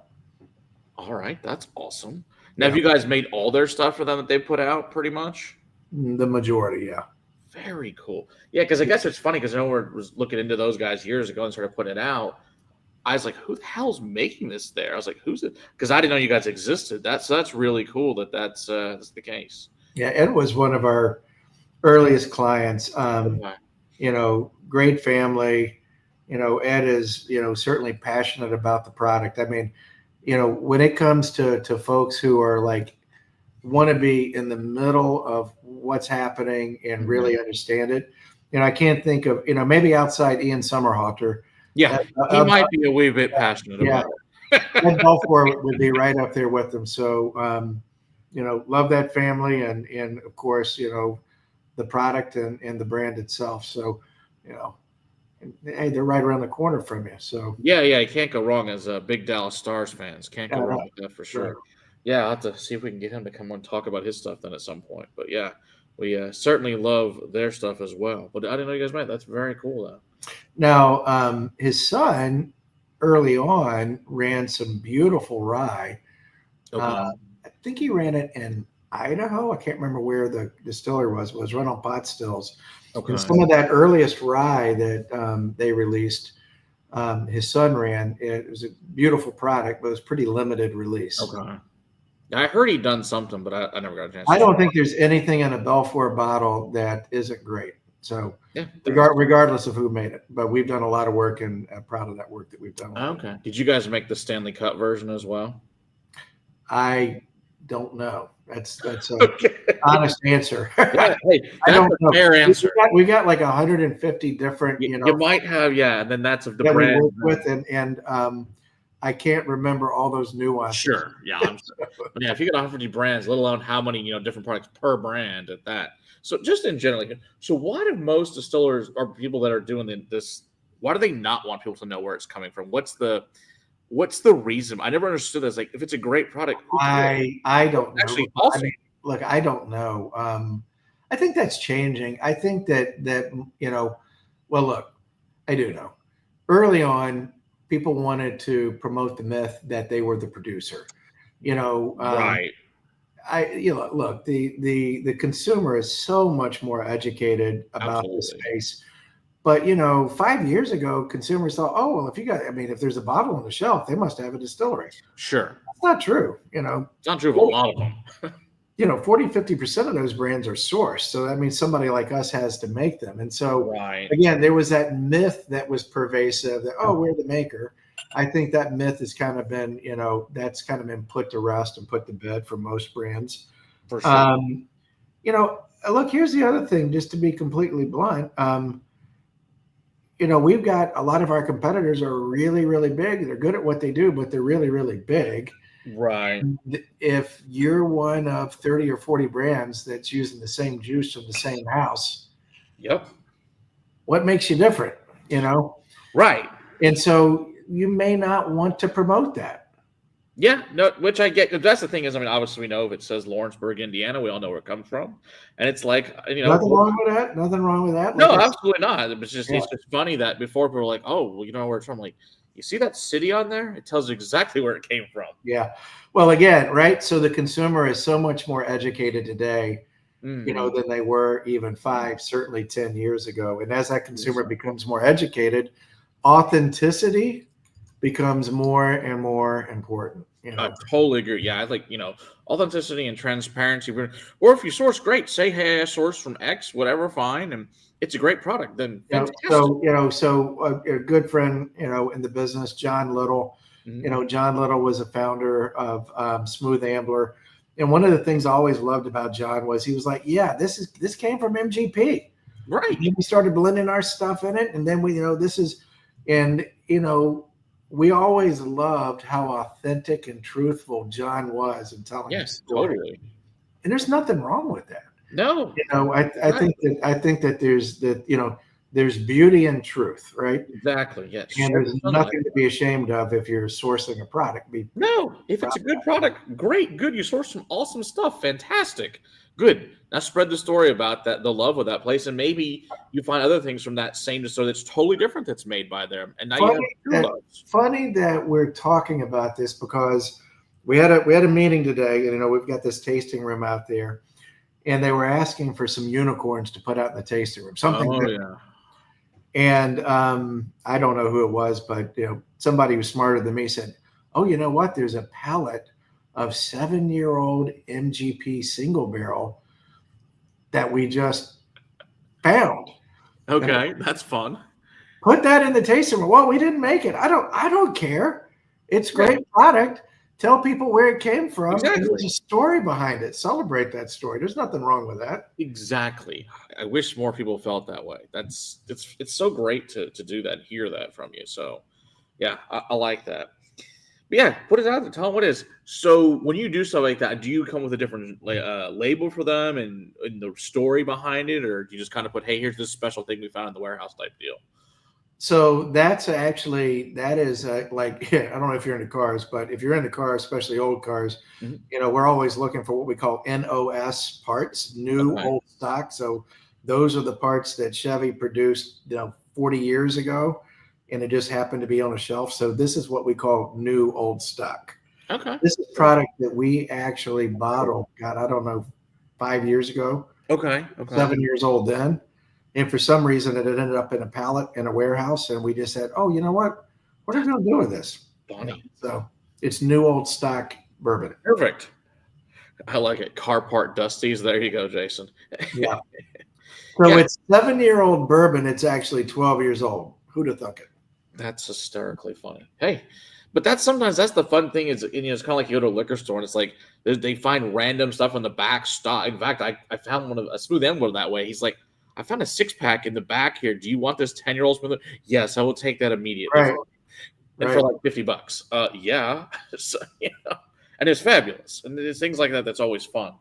All right, that's awesome. Now, have Yeah. you guys made all their stuff for them that they put out pretty much? The majority, yeah. Very cool. Yeah, because I guess it's funny because I know we was looking into those guys years ago and started putting it out. I was like, who the hell's making this there? I was like, who's it? Because I didn't know you guys existed. That's really cool that's the case. Yeah, Ed was one of our earliest clients. Okay. Great family. Ed is, certainly passionate about the product. I mean, when it comes to folks who are like, want to be in the middle of what's happening and really understand it. I can't think of, maybe outside Ian Somerhalder. Yeah, he might be a wee bit passionate Yeah. about it. Ed Belfour would be right up there with them. So, love that family and of course, the product and the brand itself. So, hey, they're right around the corner from you. So Yeah, you can't go wrong as big Dallas Stars fans. Can't go wrong with that for sure. Right. Yeah, I'll have to see if we can get him to come on and talk about his stuff then at some point. But yeah, we certainly love their stuff as well. But I didn't know you guys met. That's very cool, though. Now, his son early on ran some beautiful rye. Okay. I think he ran it in Idaho. I can't remember where the distillery was. It was run on pot stills. Okay. And some of that earliest rye that they released, his son ran. It was a beautiful product, but it was pretty limited release. Okay. I heard he'd done something, but I never got a chance. I don't think there's anything in a Belfour bottle that isn't great. So Yeah. regardless of who made it, but we've done a lot of work and proud of that work that we've done. Okay. Did you guys make the Stanley Cup version as well? I don't know. That's an Okay. honest answer. Yeah, hey, I don't that's know. a fair answer. We got like 150 different, You might have, yeah, and then that's of the that we brand. work with, and I can't remember all those nuances. Sure. Yeah. I'm sure. But yeah, if you got 150 brands, let alone how many, different products per brand at that. So just in general, so why do most distillers or people that are doing this, why do they not want people to know where it's coming from? What's the reason? I never understood this. Like, if it's a great product, who cares? I don't know. Actually, awesome. I mean, look, I don't know. I think that's changing. I think that well, look, I do know. Early on, people wanted to promote the myth that they were the producer. Right. Look, the consumer is so much more educated about the space. But 5 years ago, consumers thought, oh well, if there's a bottle on the shelf, they must have a distillery. Sure. That's not true. It's not true of a lot of them. 40-50% of those brands are sourced. So that means somebody like us has to make them. And so Right. again, there was that myth that was pervasive that, oh, we're the maker. I think that myth has kind of been, that's kind of been put to rest and put to bed for most brands. For sure. Look, here's the other thing, just to be completely blunt. We've got a lot of our competitors are really, really big. They're good at what they do, but they're really, really big. Right. If you're one of 30 or 40 brands that's using the same juice from the same house, Yep. what makes you different, Right. And so you may not want to promote that. Yeah, no, which I get. That's the thing is, obviously we know if it says Lawrenceburg, Indiana, we all know where it comes from, and it's like, Nothing wrong with that. Nothing wrong with that. No, absolutely not. It's just funny that before people were like, oh, well, you know where it's from. Like, you see that city on there? It tells you exactly where it came from. Yeah. Well, again, right. So the consumer is so much more educated today, than they were even 5, certainly 10 years ago. And as that consumer becomes more educated, authenticity becomes more and more important. You I know, totally agree. Yeah, I like, authenticity and transparency. Or if you source, great. Say, hey, I sourced from X, whatever, fine, and it's a great product. Then fantastic. a good friend, in the business, John Little. Mhm. John Little was a founder of Smooth Ambler, and one of the things I always loved about John was he was like, "Yeah, this came from MGP." And Right. then we started blending our stuff in it, and then and we always loved how authentic and truthful John was in telling his Yes, story, totally. and there's nothing wrong with that. No. I Right. think that there's beauty in truth, right? Exactly. Yes. And Shed there's the sunlight. nothing to be ashamed of if you're sourcing a product. Be No, if it's proud a of good product, great, good. You source some awesome stuff, fantastic, good. Now spread the story about that, the love of that place, and maybe you find other things from that same distillery that's totally different that's made by them, and now you have Funny true that loves. funny that we're talking about this because we had a meeting today, and we've got this tasting room out there, and they were asking for some unicorns to put out in the tasting room, something Oh big. yeah, And I don't know who it was, but somebody who's smarter than me said, "Oh, you know what? There's a pallet of 7-year-old MGP single barrel that we just found. And okay, that's fun. put that in the tasting room." Well, we didn't make it. I don't care. It's Yeah, great product. Tell people where it came from, and there's exactly, a story behind it. Celebrate that story. There's nothing wrong with that. exactly. I wish more people felt that way. It's so great to do that, and hear that from you. So yeah, I like that. But yeah, put it out there. Tell them what it is. So when you do stuff like that, do you come with a different label for them and the story behind it, or do you just kind of put, "Hey, here's this special thing we found in the warehouse" type deal? So that is like I don't know if you're into cars, but if you're into cars, especially old cars, Mhm. we're always looking for what we call NOS parts, new Okay. old stock. So those are the parts that Chevy produced, 40 years ago, and it just happened to be on a shelf. So this is what we call new old stock. Okay. This is product that we actually bottled, God, I don't know, 5 years ago, Okay. Okay. 7 years old then. And for some reason, it ended up in a pallet in a warehouse. And we just said, "Oh, you know what? What are we going to do with this?" Funny. So it's new old stock bourbon. Perfect. I like it. Car part dusties. There you go, Jason. Yeah. So Yeah, it's 7-year-old bourbon. It's actually 12 years old. Who'd have thunk it? that's hysterically funny. Hey, but that's the fun thing is, it's kind of like you go to a liquor store and it's like they find random stuff in the back stock. In fact, I found a Smooth Ambler that way. He's like, "I found a 6-pack in the back here. Do you want this 10-year-old Smooth?" Yes, I will take that immediately Right. and for Right. like $50. Yeah. So, and it's fabulous. And there's things like that that's always fun.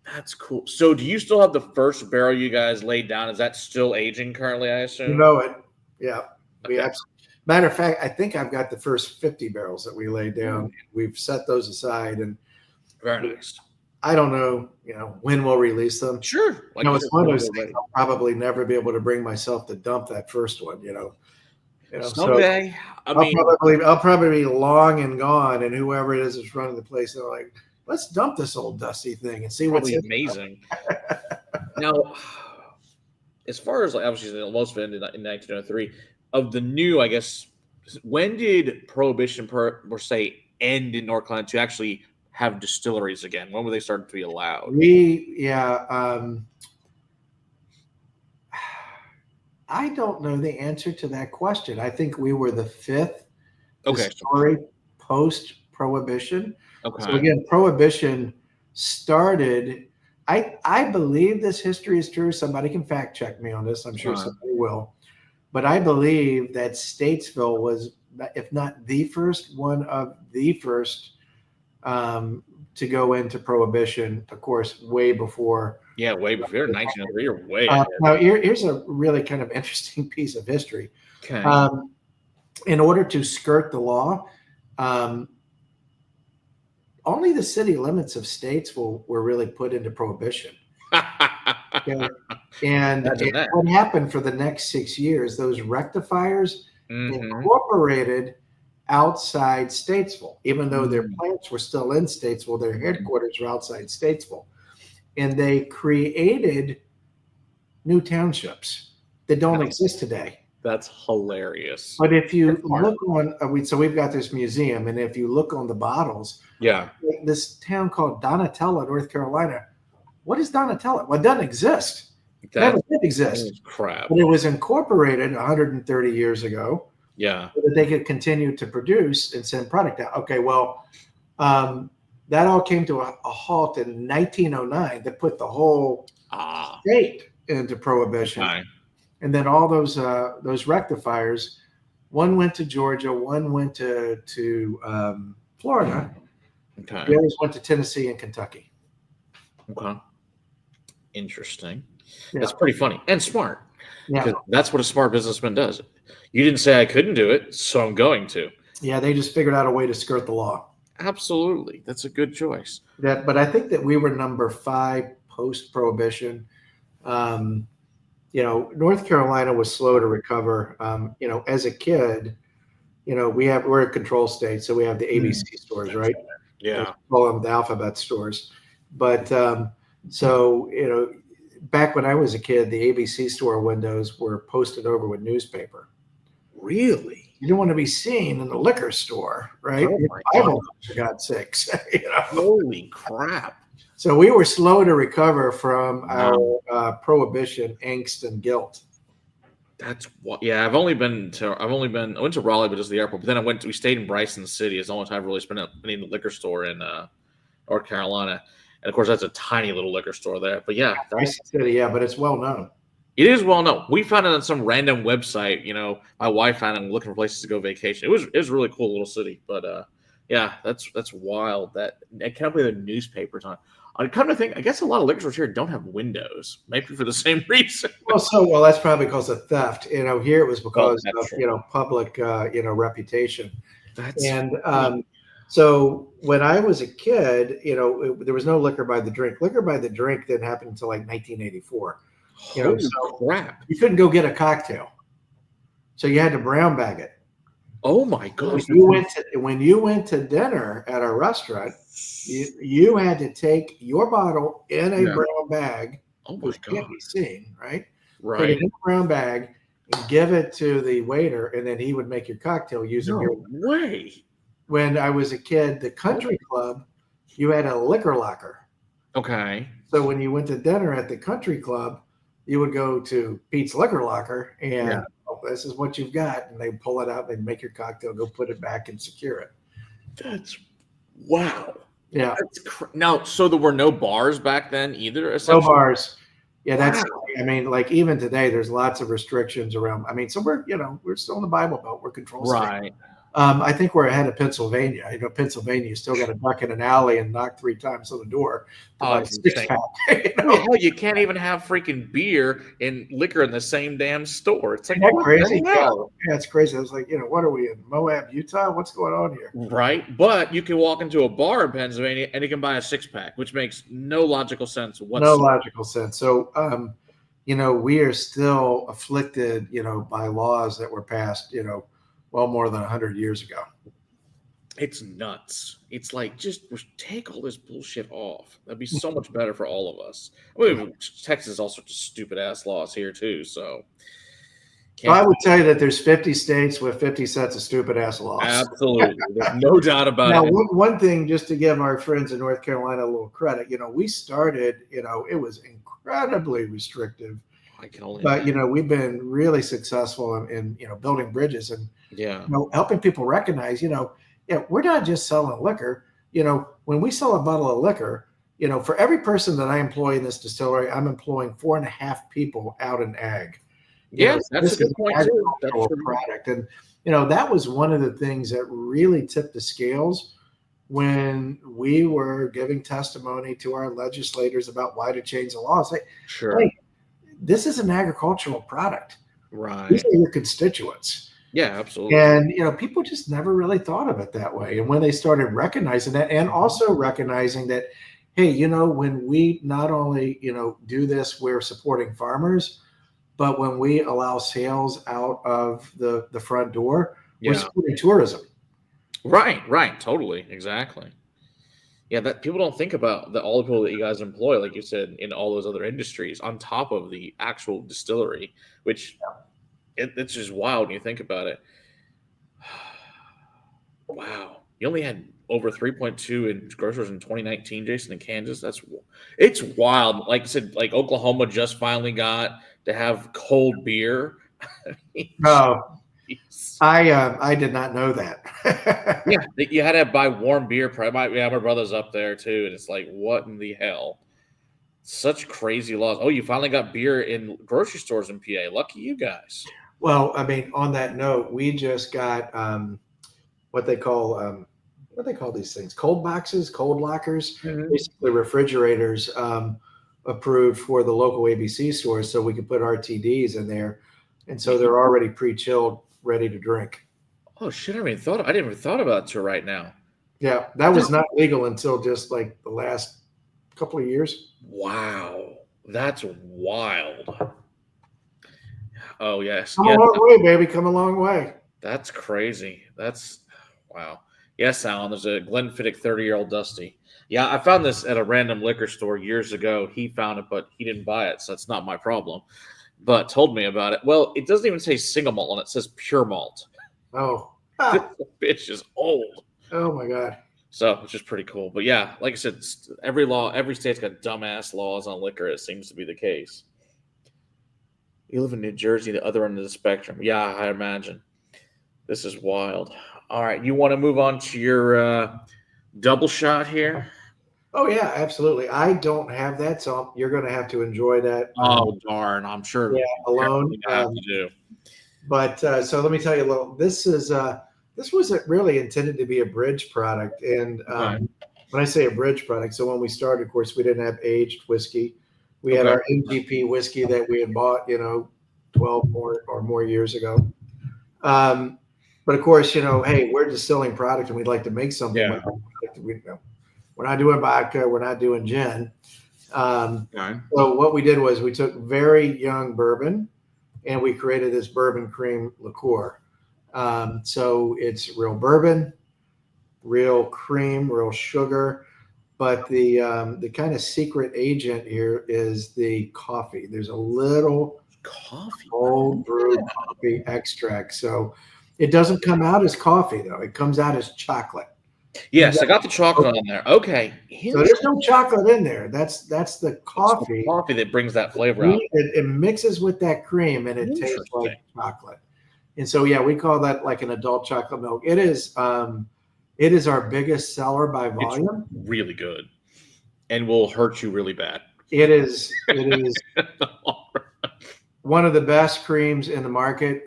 That's cool. So do you still have the first barrel you guys laid down? Is that still aging currently, I You assume? know it. Yeah. We Okay. absolutely. Matter of fact, I think I've got the first 50 barrels that we laid down. Ooh, We've set those aside, and very nice. I don't know, when we'll release them. Sure. Like you It's said, one of when those we're things ready. I'll probably never be able to bring myself to dump that first one. So Someday, I I'll mean, probably I'll probably be long and gone, and whoever it is that's running the place, they're like, "Let's dump this old dusty thing and see what's probably in." amazing. Now, as far as like obviously the most of it in 1903, of the new, I guess, when did Prohibition per se end in North Carolina to actually have distilleries again? When were they starting to be allowed? Yeah, I don't know the answer to that question. I think we were the fifth Okay. distillery post Prohibition. So Okay. again, Prohibition started. I believe this history is true. Somebody can fact check me on this. I'm sure Okay. somebody will. But I believe that Statesville was, if not the first, one of the first to go into Prohibition. Of course, way before. Yeah, way before 1903. You're way ahead. Now, here's a really kind of interesting piece of history. Okay. Um, in order to skirt the law, um, only the city limits of Statesville were really put into Prohibition. Okay. And Imagine that. what happened for the next 6 years, those rectifiers Hmm. incorporated outside Statesville, even though their Mm. plants were still in Statesville, their headquarters were outside Statesville. And they created new townships that don't Nice. exist today. That's hilarious. But if you look on, so we've got this museum, and if you look on the bottles, Yeah. this town called Donatella, North Carolina. What is Donatella? Well, it doesn't exist. It never did exist. Crap. But it was incorporated 130 years ago. Yeah. So that they could continue to produce and send product out. Okay, well, that all came to a halt in 1909 that put the whole state into prohibition. Okay. And then all those rectifiers, one went to Georgia, one went to Florida. Okay. The others went to Tennessee and Kentucky. Okay. Interesting. Yeah. That's pretty funny and smart. Yeah. That's what a smart businessman does. You didn't say I couldn't do it, so I'm going to. Yeah, they just figured out a way to skirt the law. Absolutely. That's a good choice. But I think that we were number 5 post-prohibition. North Carolina was slow to recover. As a kid, we're a control state, so we have the ABC stores, right? Yeah. We call them the alphabet stores. But back when I was a kid, the ABC store windows were posted over with newspaper. Really? You didn't want to be seen in the liquor store, right? Oh my Bible, for God's sakes. Holy crap. So we were slow to recover from our prohibition angst and guilt. That's what. Yeah, I went to Raleigh, but just the airport. But then we stayed in Bryson City. It's the only time I've really spent in the liquor store in North Carolina. And of course, that's a tiny little liquor store there. But yeah, Bryson City, yeah, but it's well known. It is well known. We found it on some random website. My wife found it looking for places to go vacation. It was a really cool little city. But yeah, that's wild. That I can't believe the newspapers on. I come to think, I guess a lot of liquor stores here don't have windows, maybe for the same reason. Well, that's probably because of theft. Here it was because of public reputation. So when I was a kid, there was no liquor by the drink. Liquor by the drink didn't happen until like 1984. Holy crap! You couldn't go get a cocktail, so you had to brown bag it. Oh my gosh! When you went to dinner at a restaurant, you had to take your bottle in a brown bag. Oh my god! Can't be seen, right? Right. Put it in a brown bag and give it to the waiter, and then he would make your cocktail using your way. When I was a kid, the country club, you had a liquor locker. Okay. So when you went to dinner at the country club, you would go to Pete's liquor locker and this is what you've got. And they pull it out, they make your cocktail, go put it back and secure it. That's wow. Yeah. Now, so there were no bars back then either? No bars. Yeah, that's like even today, there's lots of restrictions around. So we're still in the Bible Belt. We're controlled state. Right. I think we're ahead of Pennsylvania. Pennsylvania, you still got to duck in an alley and knock 3 times on the door to buy a 6-pack. You can't even have freaking beer and liquor in the same damn store. It's like crazy. Yeah, it's crazy. I was like, what are we in Moab, Utah? What's going on here? Right, but you can walk into a bar in Pennsylvania and you can buy a 6-pack, which makes no logical sense whatsoever. No logical sense. So, we are still afflicted, by laws that were passed, well more than 100 years ago. It's nuts. It's like, just take all this bullshit off. That'd be so much better for all of us. Texas has all sorts of stupid ass laws here too. So I would tell you that there's 50 states with 50 sets of stupid ass laws. Absolutely. There's no doubt about it. Now, one thing, just to give our friends in North Carolina a little credit, we started, it was incredibly restrictive. But we've been really successful in building bridges and helping people recognize we're not just selling liquor. When we sell a bottle of liquor, for every person that I employ in this distillery, I'm employing 4.5 people out in ag. Yes, that's a good point too. That's a product, and that was one of the things that really tipped the scales when we were giving testimony to our legislators about why to change the laws. Hey, this is an agricultural product. Right. These are your constituents. Yeah, absolutely. And, people just never really thought of it that way. And when they started recognizing that and also recognizing that, hey, when we not only, do this, we're supporting farmers, but when we allow sales out of the front door, we're supporting tourism. Right. Totally. Exactly. Yeah, that people don't think about all the people that you guys employ, like you said, in all those other industries, on top of the actual distillery, which It's just wild when you think about it. Wow. You only had over 3.2 in grocers in 2019, Jason, in Kansas. It's wild. Like I said, like Oklahoma just finally got to have cold beer. No, Jeez. I did not know that. Yeah, you had to buy warm beer. My brother's up there too, and it's like, what in the hell? Such crazy laws. Oh, you finally got beer in grocery stores in PA. Lucky you guys. Well, I mean, on that note, we just got what they call these things, cold boxes, cold lockers, Mhm. basically refrigerators, approved for the local ABC stores, so we can put RTDs in there, and so they're already pre-chilled, ready to drink. Oh shit! I didn't even thought about it till right now. Yeah, that was not legal until just like the last couple of years. Wow, that's wild. Oh yes, Come a yes, long way, baby. Come a long way. that's crazy. That's wow. Yes, Alan. There's a Glenfiddich 30-year-old Dusty. Yeah, I found this at a random liquor store years ago. He found it, but he didn't buy it, so that's not my problem. But told me about it. Well, it doesn't even say single malt on it. It says pure malt. Oh, This ah. bitch is old. Oh my God. So, which is pretty cool. But yeah, like I said, every state's got dumbass laws on liquor. It seems to be the case. You live in New Jersey, the other end of the spectrum. Yeah, I imagine. This is wild. All right, you want to move on to your double shot here? Oh yeah, absolutely. I don't have that, so you're going to have to enjoy that. Oh darn! I'm sure. Yeah, alone. You have to do. But so let me tell you a little. This wasn't really intended to be a bridge product, and Okay. when I say a bridge product, so when we started, of course, we didn't have aged whiskey. We had Okay. our MGP whiskey that we had bought, 12 more years ago. But of course, hey, we're a distilling product, and we'd like to make something. Yeah. We're not doing vodka. We're not doing gin. Okay. So what we did was we took very young bourbon, and we created this bourbon cream liqueur. So it's real bourbon, real cream, real sugar, but the kind of secret agent here is the coffee. There's a little Coffee. cold brewed coffee extract. So it doesn't come out as coffee though. It comes out as chocolate. Yes, I got the chocolate on there. Okay. So there's no chocolate in there. That's the coffee. Coffee that brings that flavor out. It mixes with that cream and it tastes like chocolate. And so yeah, we call that like an adult chocolate milk. It is our biggest seller by volume. It's really good, and will hurt you really bad. It is one of the best creams in the market.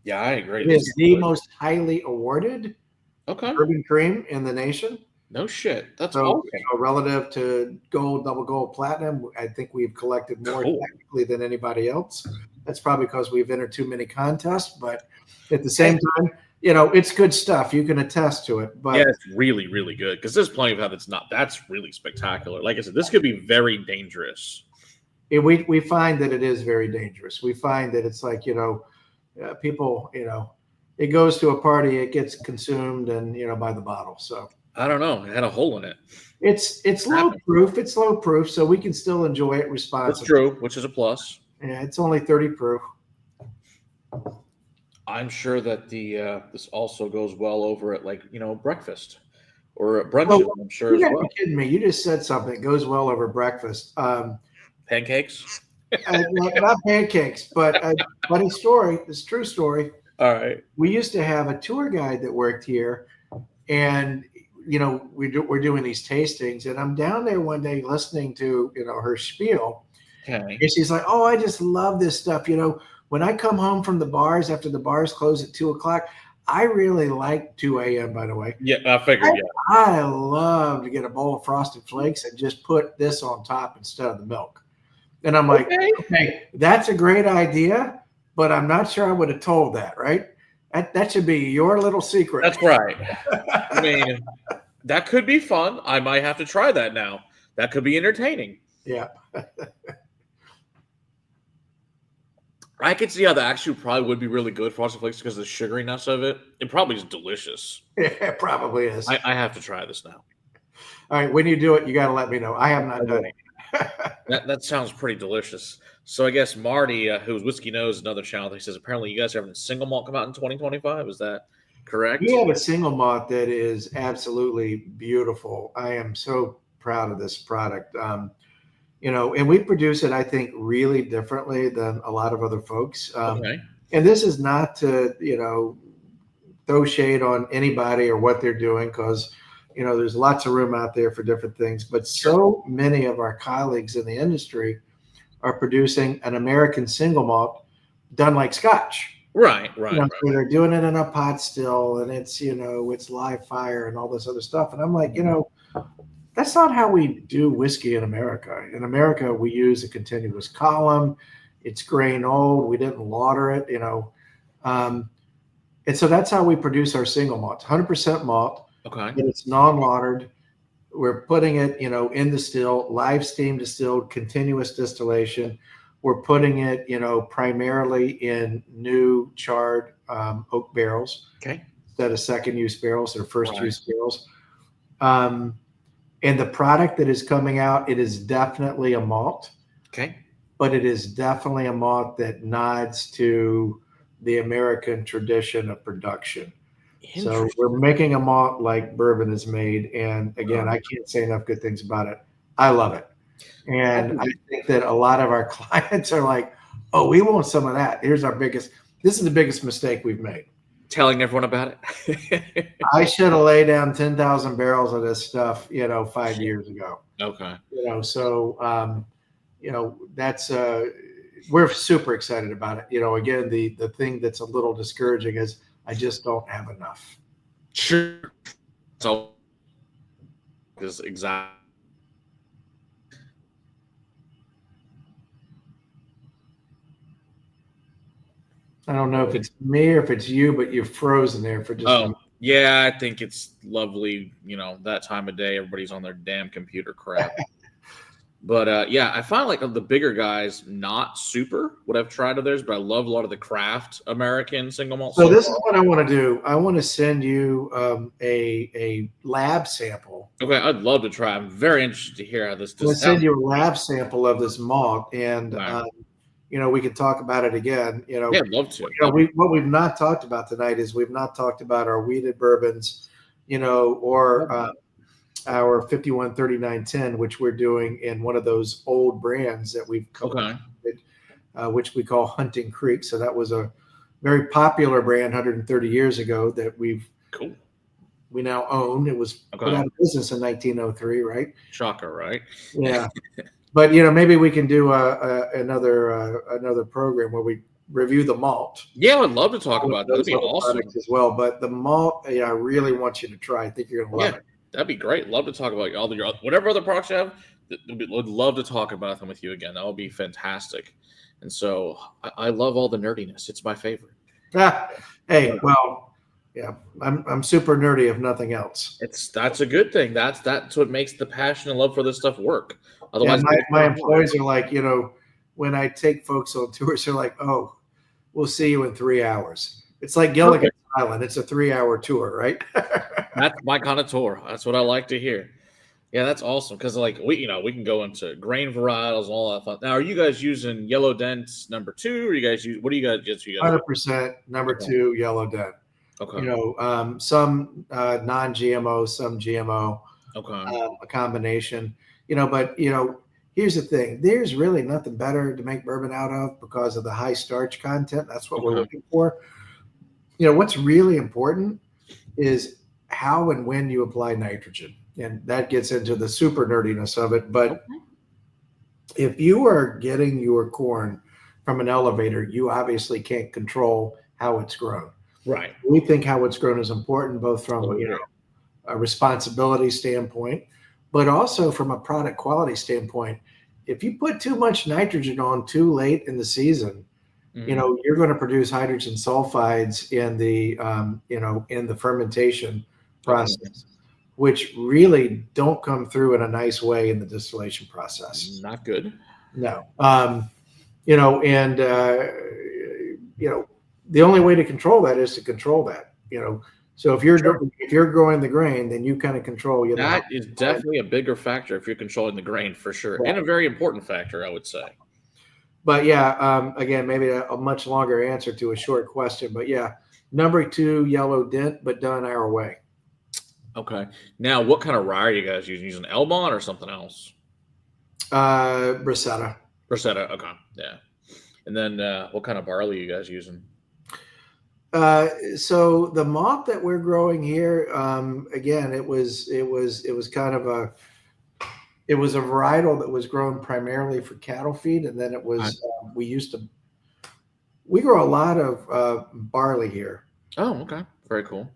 Yeah, I agree. It is the most highly awarded bourbon cream in the nation. No shit. That's so awesome. Relative to gold, double gold, platinum, I think we've collected more technically than anybody else. That's probably because we've entered too many contests, but at the same time, it's good stuff. You can attest to it. But yeah, it's really, really good because there's plenty of how that's really spectacular. Like I said, this could be very dangerous. We find that it is very dangerous. We find that it's like, people, it goes to a party, it gets consumed and, by the bottle. So I don't know. It had a hole in it. It's low proof. It's low proof, so we can still enjoy it responsibly. That's true, which is a plus. Yeah, it's only 30 proof. I'm sure that this also goes well over at breakfast or at brunches. I'm sure. You're not kidding me. You just said something that goes well over breakfast. Pancakes? Not pancakes, but a funny story. It's a true story. All right. We used to have a tour guide that worked here, and we're doing these tastings, and I'm down there one day listening to her spiel. Okay. And she's like, "Oh, I just love this stuff. When I come home from the bars after the bars close at 2:00, I really like 2 a.m. By the way. Yeah, I figured. I love to get a bowl of Frosted Flakes and just put this on top instead of the milk." And I'm like, okay, that's a great idea, but I'm not sure I would have told that, right? That should be your little secret. That's right. I mean, that could be fun. I might have to try that now. That could be entertaining. Yeah. I could see how that actually probably would be really good, Frosted Flakes, because of the sugariness of it. It probably is delicious. Yeah, it probably is. I have to try this now. All right. When you do it, you got to let me know. I have not done it. That sounds pretty delicious. So I guess Marty, who's Whiskey Knows, another channel, he says apparently you guys are having a single malt come out in 2025. Is that We correct? have a single malt that is absolutely beautiful. I am so proud of this product. And we produce it, I think, really differently than a lot of other folks. Okay. And this is not to, throw shade on anybody or what they're doing, because, there's lots of room out there for different things. But so many of our colleagues in the industry are producing an American single malt done like Scotch. Right. So they're doing it in a pot still, and it's live fire and all this other stuff. And I'm like, that's not how we do whiskey in America. In America, we use a continuous column. It's grain old. We didn't lauter it, and so that's how we produce our single malt. 100% malt, Okay. but it's non-lautered. We're putting it, in the still, live steam distilled, continuous distillation. We're putting it, primarily in new charred oak barrels Okay. instead of second use barrels or first use barrels. And the product that is coming out, it is definitely a malt. Okay. But it is definitely a malt that nods to the American tradition of production. So we're making a malt like bourbon is made. And again, I can't say enough good things about it. I love it. And I think that a lot of our clients are like, oh, we want some of that. This is the biggest mistake we've made. Telling everyone about it. I should have laid down 10,000 barrels of this stuff, 5 years ago. Okay. So, that's, we're super excited about it. Again, the thing that's a little discouraging is I just don't have enough. Sure. So, is exactly. I don't know if it's me or if it's you, but you're frozen there for just a minute. Yeah, I think it's lovely, that time of day, everybody's on their damn computer crap. But I find like the bigger guys not super what I've tried of theirs, but I love a lot of the craft American single malt. So this is what I want to do. I want to send you a lab sample. Okay, I'd love to try. I'm very interested to hear how this does. I'll send you a lab sample of this malt, and we can talk about it again. Yeah, I'd love to. What we've not talked about tonight is we've not talked about our wheated bourbons, or our 513910, which we're doing in one of those old brands that we've collected, which we call Hunting Creek. So that was a very popular brand 130 years ago that we now own. It was put out of business in 1903, right? Shocker, right? Yeah. But maybe we can do another program where we review the malt. Yeah, I'd love to talk about that. That'd be awesome as well. But the malt, I really want you to try. I think you're gonna love it. That'd be great. Love to talk about all your whatever other products you have. Would love to talk about them with you again. That would be fantastic. And so I love all the nerdiness. It's my favorite. Hey, well, yeah, I'm super nerdy if nothing else. That's a good thing. That's what makes the passion and love for this stuff work. Otherwise, my employees are like, when I take folks on tours, they're like, oh, we'll see you in 3 hours. It's like Gilligan's Island. It's a 3-hour tour, right? That's my kind of tour. That's what I like to hear. Yeah, that's awesome. Because we can go into grain varietals and all that fun. Now, are you guys using Yellow Dent's number 2, or you guys use what do you guys use? 100% number 2 Yellow Dent. Okay. Some non-GMO, some GMO. Okay. A combination. But here's the thing. There's really nothing better to make bourbon out of because of the high starch content. That's what we're looking for. What's really important is how and when you apply nitrogen. And that gets into the super nerdiness of it. But if you are getting your corn from an elevator, you obviously can't control how it's grown. Right. We think how it's grown is important, both from a responsibility standpoint, but also from a product quality standpoint. If you put too much nitrogen on too late in the season, you're going to produce hydrogen sulfides in the fermentation process, which really don't come through in a nice way in the distillation process. Not good. No. The only way to control that is to control that. So if you're growing the grain, then you kind of control, That is definitely a bigger factor if you're controlling the grain for sure, and a very important factor, I would say. But yeah, again, maybe a much longer answer to a short question. But yeah, number 2, yellow dent, but done our way. Okay. Now, what kind of rye are you guys using? Using Elmont or something else? Bracetta. Bracetta. Okay. Yeah. And then what kind of barley are you guys using? So the malt that we're growing here, again, it was kind of a varietal that was grown primarily for cattle feed, and then it was we grow a lot of barley here. Oh, okay, very cool.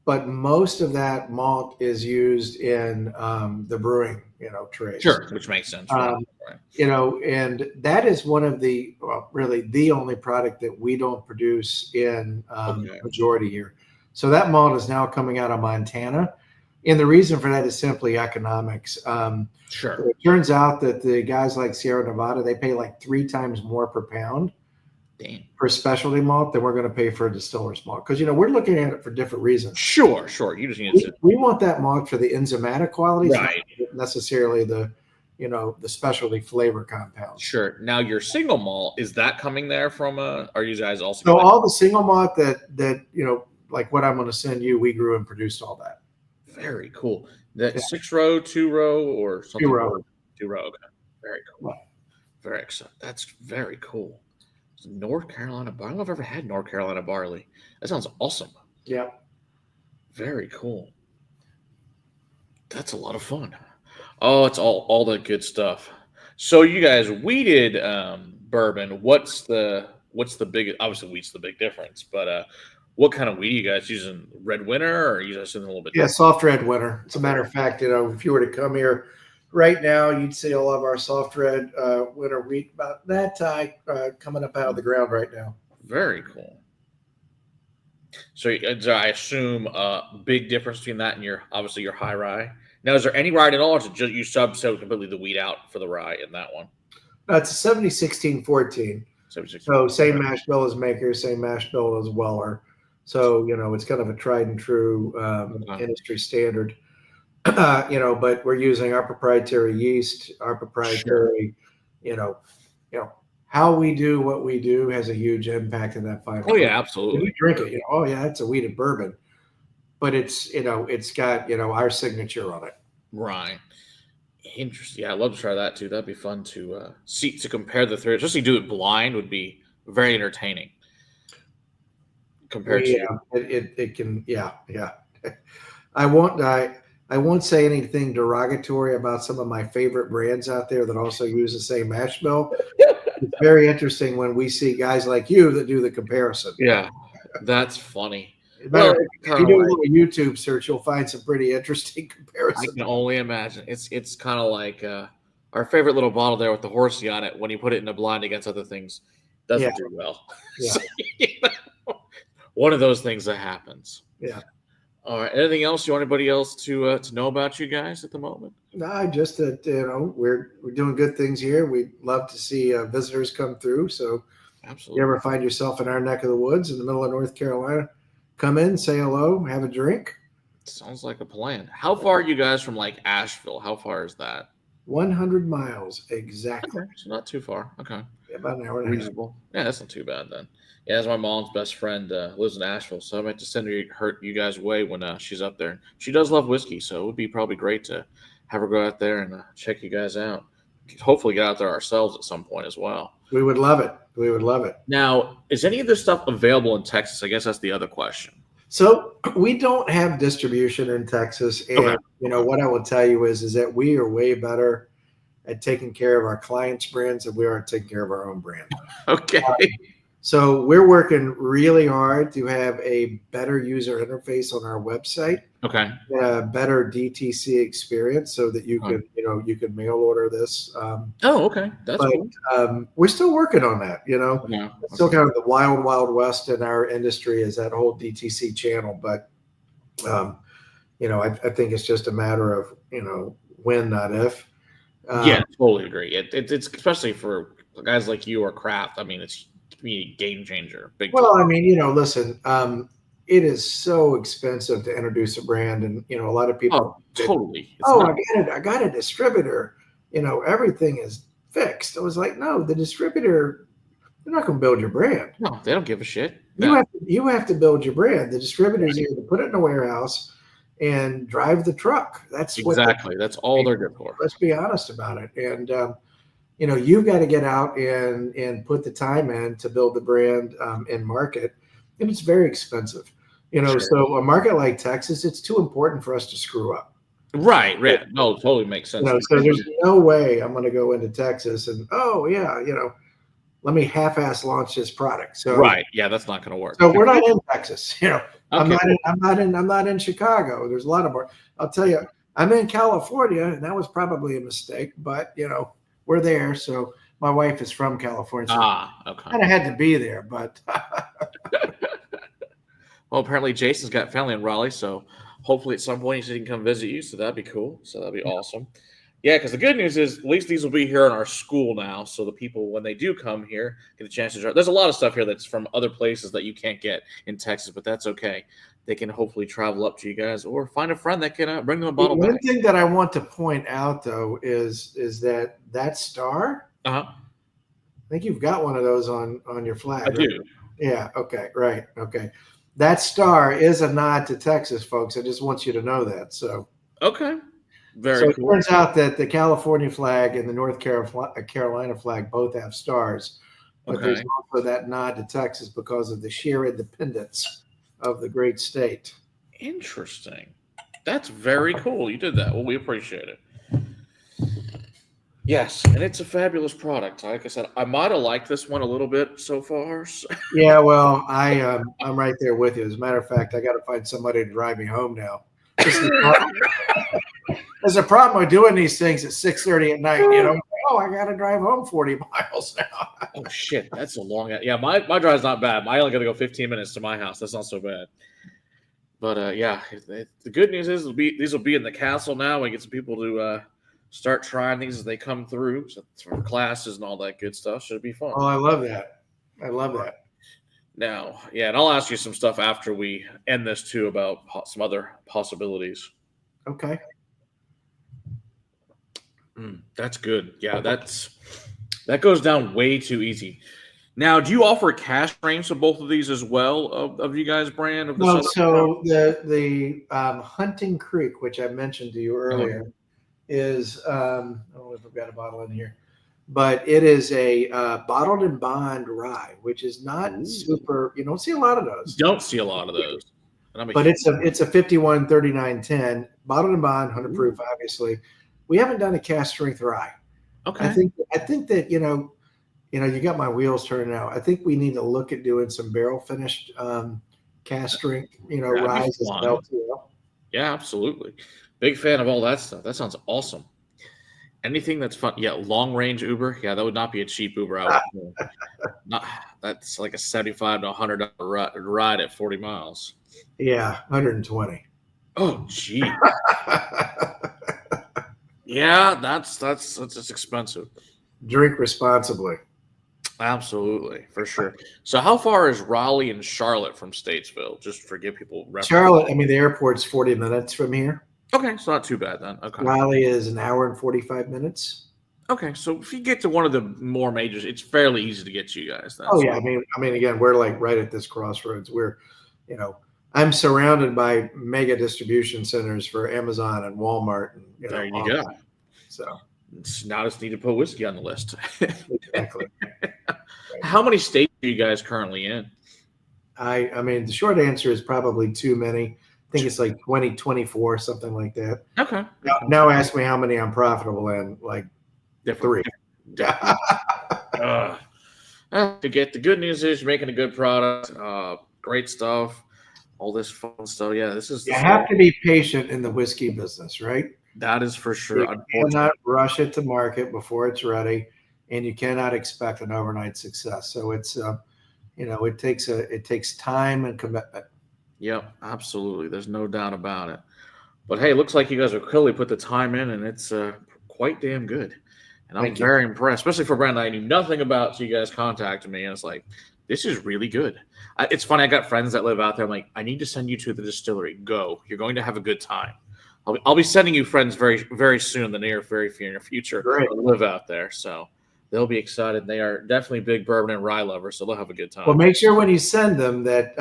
But most of that malt is used in the brewing, trade. Sure, which makes sense. Right. And that is one of really the only product that we don't produce in majority here. So that malt is now coming out of Montana. And the reason for that is simply economics. Sure. It turns out that the guys like Sierra Nevada, they pay like 3 times more per pound for specialty malt than we're going to pay for a distiller's malt. Because, we're looking at it for different reasons. Sure. You just need we want that malt for the enzymatic qualities, right? Not necessarily the specialty flavor compounds. Sure. Now your single malt, is that coming there from are you guys also? So all the single malt that like what I'm going to send you, we grew and produced all that. Very cool. That 6-row, 2-row, or something? 2-row. 2-row. Okay. Very cool. Wow. Very exciting. That's very cool. North Carolina barley. I don't know if I've ever had North Carolina barley. That sounds awesome. Yeah. Very cool. That's a lot of fun. Oh, it's all the good stuff. So you guys weeded bourbon. What's the biggest? Obviously, wheat's the big difference. But what kind of wheat are you guys using? Red Winter, or are you guys using a little bit? Yeah, soft red winter. As a matter of fact, if you were to come here right now, you'd see all of our soft red winter wheat about that high coming up out of the ground right now. Very cool. So I assume a big difference between that and your high rye. Now, is there any rye at all, or is it just you subset completely the wheat out for the rye in that one? It's a 70-16-14. So same mash bill as Maker, same mash bill as Weller. So, it's kind of a tried and true industry standard. But we're using our proprietary yeast, our proprietary, how we do what we do has a huge impact in that final. Oh yeah, absolutely. When you drink it, it's a wheated bourbon, but it's got, our signature on it. Right. Interesting. Yeah, I'd love to try that too. That'd be fun to see, to compare the three. Especially do it blind would be very entertaining. Compared to it can, yeah. I won't say anything derogatory about some of my favorite brands out there that also use the same mash bill. It's very interesting when we see guys like you that do the comparison. Yeah, that's funny. If you do a little YouTube search, you'll find some pretty interesting comparisons. I can only imagine. It's kind of like our favorite little bottle there with the horsey on it. When you put it in a blind against other things, doesn't do well. Yeah. So, one of those things that happens. Yeah. All right. Anything else you want anybody else to know about you guys at the moment? No, just that we're doing good things here. We'd love to see visitors come through. So, absolutely, you ever find yourself in our neck of the woods in the middle of North Carolina, come in, say hello, have a drink. Sounds like a plan. How far are you guys from like Asheville? How far is that? 100 miles exactly. Okay, so not too far. Okay, yeah, about an hour and reasonable. Yeah, that's not too bad then. Yeah, that's my mom's best friend lives in Asheville, so I might just send you guys away when she's up there. She does love whiskey, so it would be probably great to have her go out there and check you guys out. Hopefully get out there ourselves at some point as well. We would love it. We would love it. Now, is any of this stuff available in Texas? I guess that's the other question. So we don't have distribution in Texas. And, what I will tell you is that we are way better at taking care of our clients' brands than we are at taking care of our own brand. Okay. So we're working really hard to have a better user interface on our website. Okay. A better DTC experience so that you could, you could mail order this. Okay. That's cool. We're still working on that, Yeah. It's still kind of the wild, wild west in our industry is that whole DTC channel. But, I think it's just a matter of, when, not if. Yeah, totally agree. It's especially for guys like you or craft. I mean, it's a game changer. Well, I mean, listen, it is so expensive to introduce a brand, and a lot of people. Oh, totally. It's Oh, not. I got a distributor. Everything is fixed. I was like, no, the distributor, they're not going to build your brand. No, they don't give a shit. You have to build your brand. The distributor's here to put it in a warehouse and drive the truck. That's exactly. That's all they're good for. Let's be honest about it. And you've got to get out and put the time in to build the brand and market, and it's very expensive. Sure. So a market like Texas, it's too important for us to screw up. Right. No, totally makes sense. So there's no way I'm going to go into Texas and let me half-ass launch this product. So right, yeah, that's not going to work. So we're not in Texas. Okay. I'm not in Chicago. There's a lot of more. I'll tell you, I'm in California, and that was probably a mistake. But we're there. So my wife is from California. So okay. Kind of had to be there, but. Well, apparently Jason's got family in Raleigh, so hopefully at some point he can come visit you. So that'd be cool. So that'd be awesome. Yeah, because the good news is at least these will be here in our school now. So the people, when they do come here, get a chance to try. There's a lot of stuff here that's from other places that you can't get in Texas, but that's okay. They can hopefully travel up to you guys or find a friend that can bring them a bottle back. One thing that I want to point out, though, is that star. Uh-huh. I think you've got one of those on your flag. I do. Yeah. Okay. Right. Okay. That star is a nod to Texas, folks. I just want you to know that. So. Okay. Very cool. It turns out that the California flag and the North Carolina flag both have stars, but there's also that nod to Texas because of the sheer independence of the great state. Interesting. That's very cool. You did that. Well, we appreciate it. Yes, and it's a fabulous product. Like I said, I might have liked this one a little bit so far. So. Yeah, well, I'm right there with you. As a matter of fact, I got to find somebody to drive me home now. There's a problem with doing these things at 6:30 at night. I got to drive home 40 miles now. Oh shit, that's a long. Yeah, my drive's not bad. I only got to go 15 minutes to my house. That's not so bad. But yeah, the good news is these will be in the castle now. We get some people to start trying these as they come through, so for classes and all that good stuff. Should be fun. Oh, I love that. I love that. Now, yeah, and I'll ask you some stuff after we end this too about some other possibilities. Okay. That's good. Yeah, that goes down way too easy. Now, do you offer cash frames of both of these as well of you guys' brand? No, so the Hunting Creek, which I mentioned to you earlier, is I don't know if I've got a bottle in here, but it is a bottled and bond rye, which is not super. You don't see a lot of those. Don't see a lot of those. But it's a 51 39 10 bottled and bond, 100 proof. Obviously, we haven't done a cast strength rye. Okay. I think that you got my wheels turning now. I think we need to look at doing some barrel finished cast strength, rye as well too. Yeah, absolutely. Big fan of all that stuff. That sounds awesome. Anything that's fun. Yeah, long range Uber. Yeah, that would not be a cheap Uber. That's like a $75 to $100 ride at 40 miles. Yeah, 120. Oh, gee. Yeah, that's expensive. Drink responsibly. Absolutely, for sure. So how far is Raleigh and Charlotte from Statesville? Just for give people reference. Charlotte, the airport's 40 minutes from here. Okay, so not too bad then. Okay. Raleigh is an hour and 45 minutes. Okay, so if you get to one of the more majors, it's fairly easy to get you guys then. Oh yeah, again, we're like right at this crossroads. We're, I'm surrounded by mega distribution centers for Amazon and Walmart. And, there you go. So now just need to put whiskey on the list. Exactly. How many states are you guys currently in? The short answer is probably too many. I think it's like 20, 24, something like that. Okay. Now ask me how many I'm profitable in. Like three. To get the good news is you're making a good product, great stuff, all this fun stuff. Yeah, you have to be patient in the whiskey business, right? That is for sure. You cannot rush it to market before it's ready, and you cannot expect an overnight success. So it's it takes time and commitment. Yep, absolutely. There's no doubt about it. But hey, it looks like you guys have clearly put the time in, and it's quite damn good. And I'm very impressed, especially for a brand I knew nothing about. So you guys contacted me, and it's like, this is really good. It's funny. I got friends that live out there. I'm like, I need to send you to the distillery. Go. You're going to have a good time. I'll be sending you friends very, very soon in the near future. Great. That live out there. So they'll be excited. They are definitely big bourbon and rye lovers. So they'll have a good time. Well, make sure when you send them that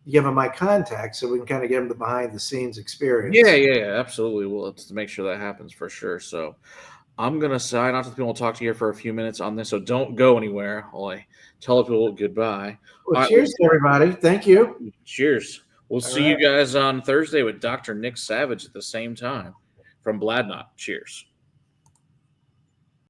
you give them my contact so we can kind of give them the behind the scenes experience. Yeah, absolutely. We'll have to make sure that happens for sure. So I'm going to sign off to people. We'll talk to you for a few minutes on this. So don't go anywhere while I tell people goodbye. Well, cheers, everybody. Thank you. Cheers. We'll see you guys on Thursday with Dr. Nick Savage at the same time from Bladnot. Cheers.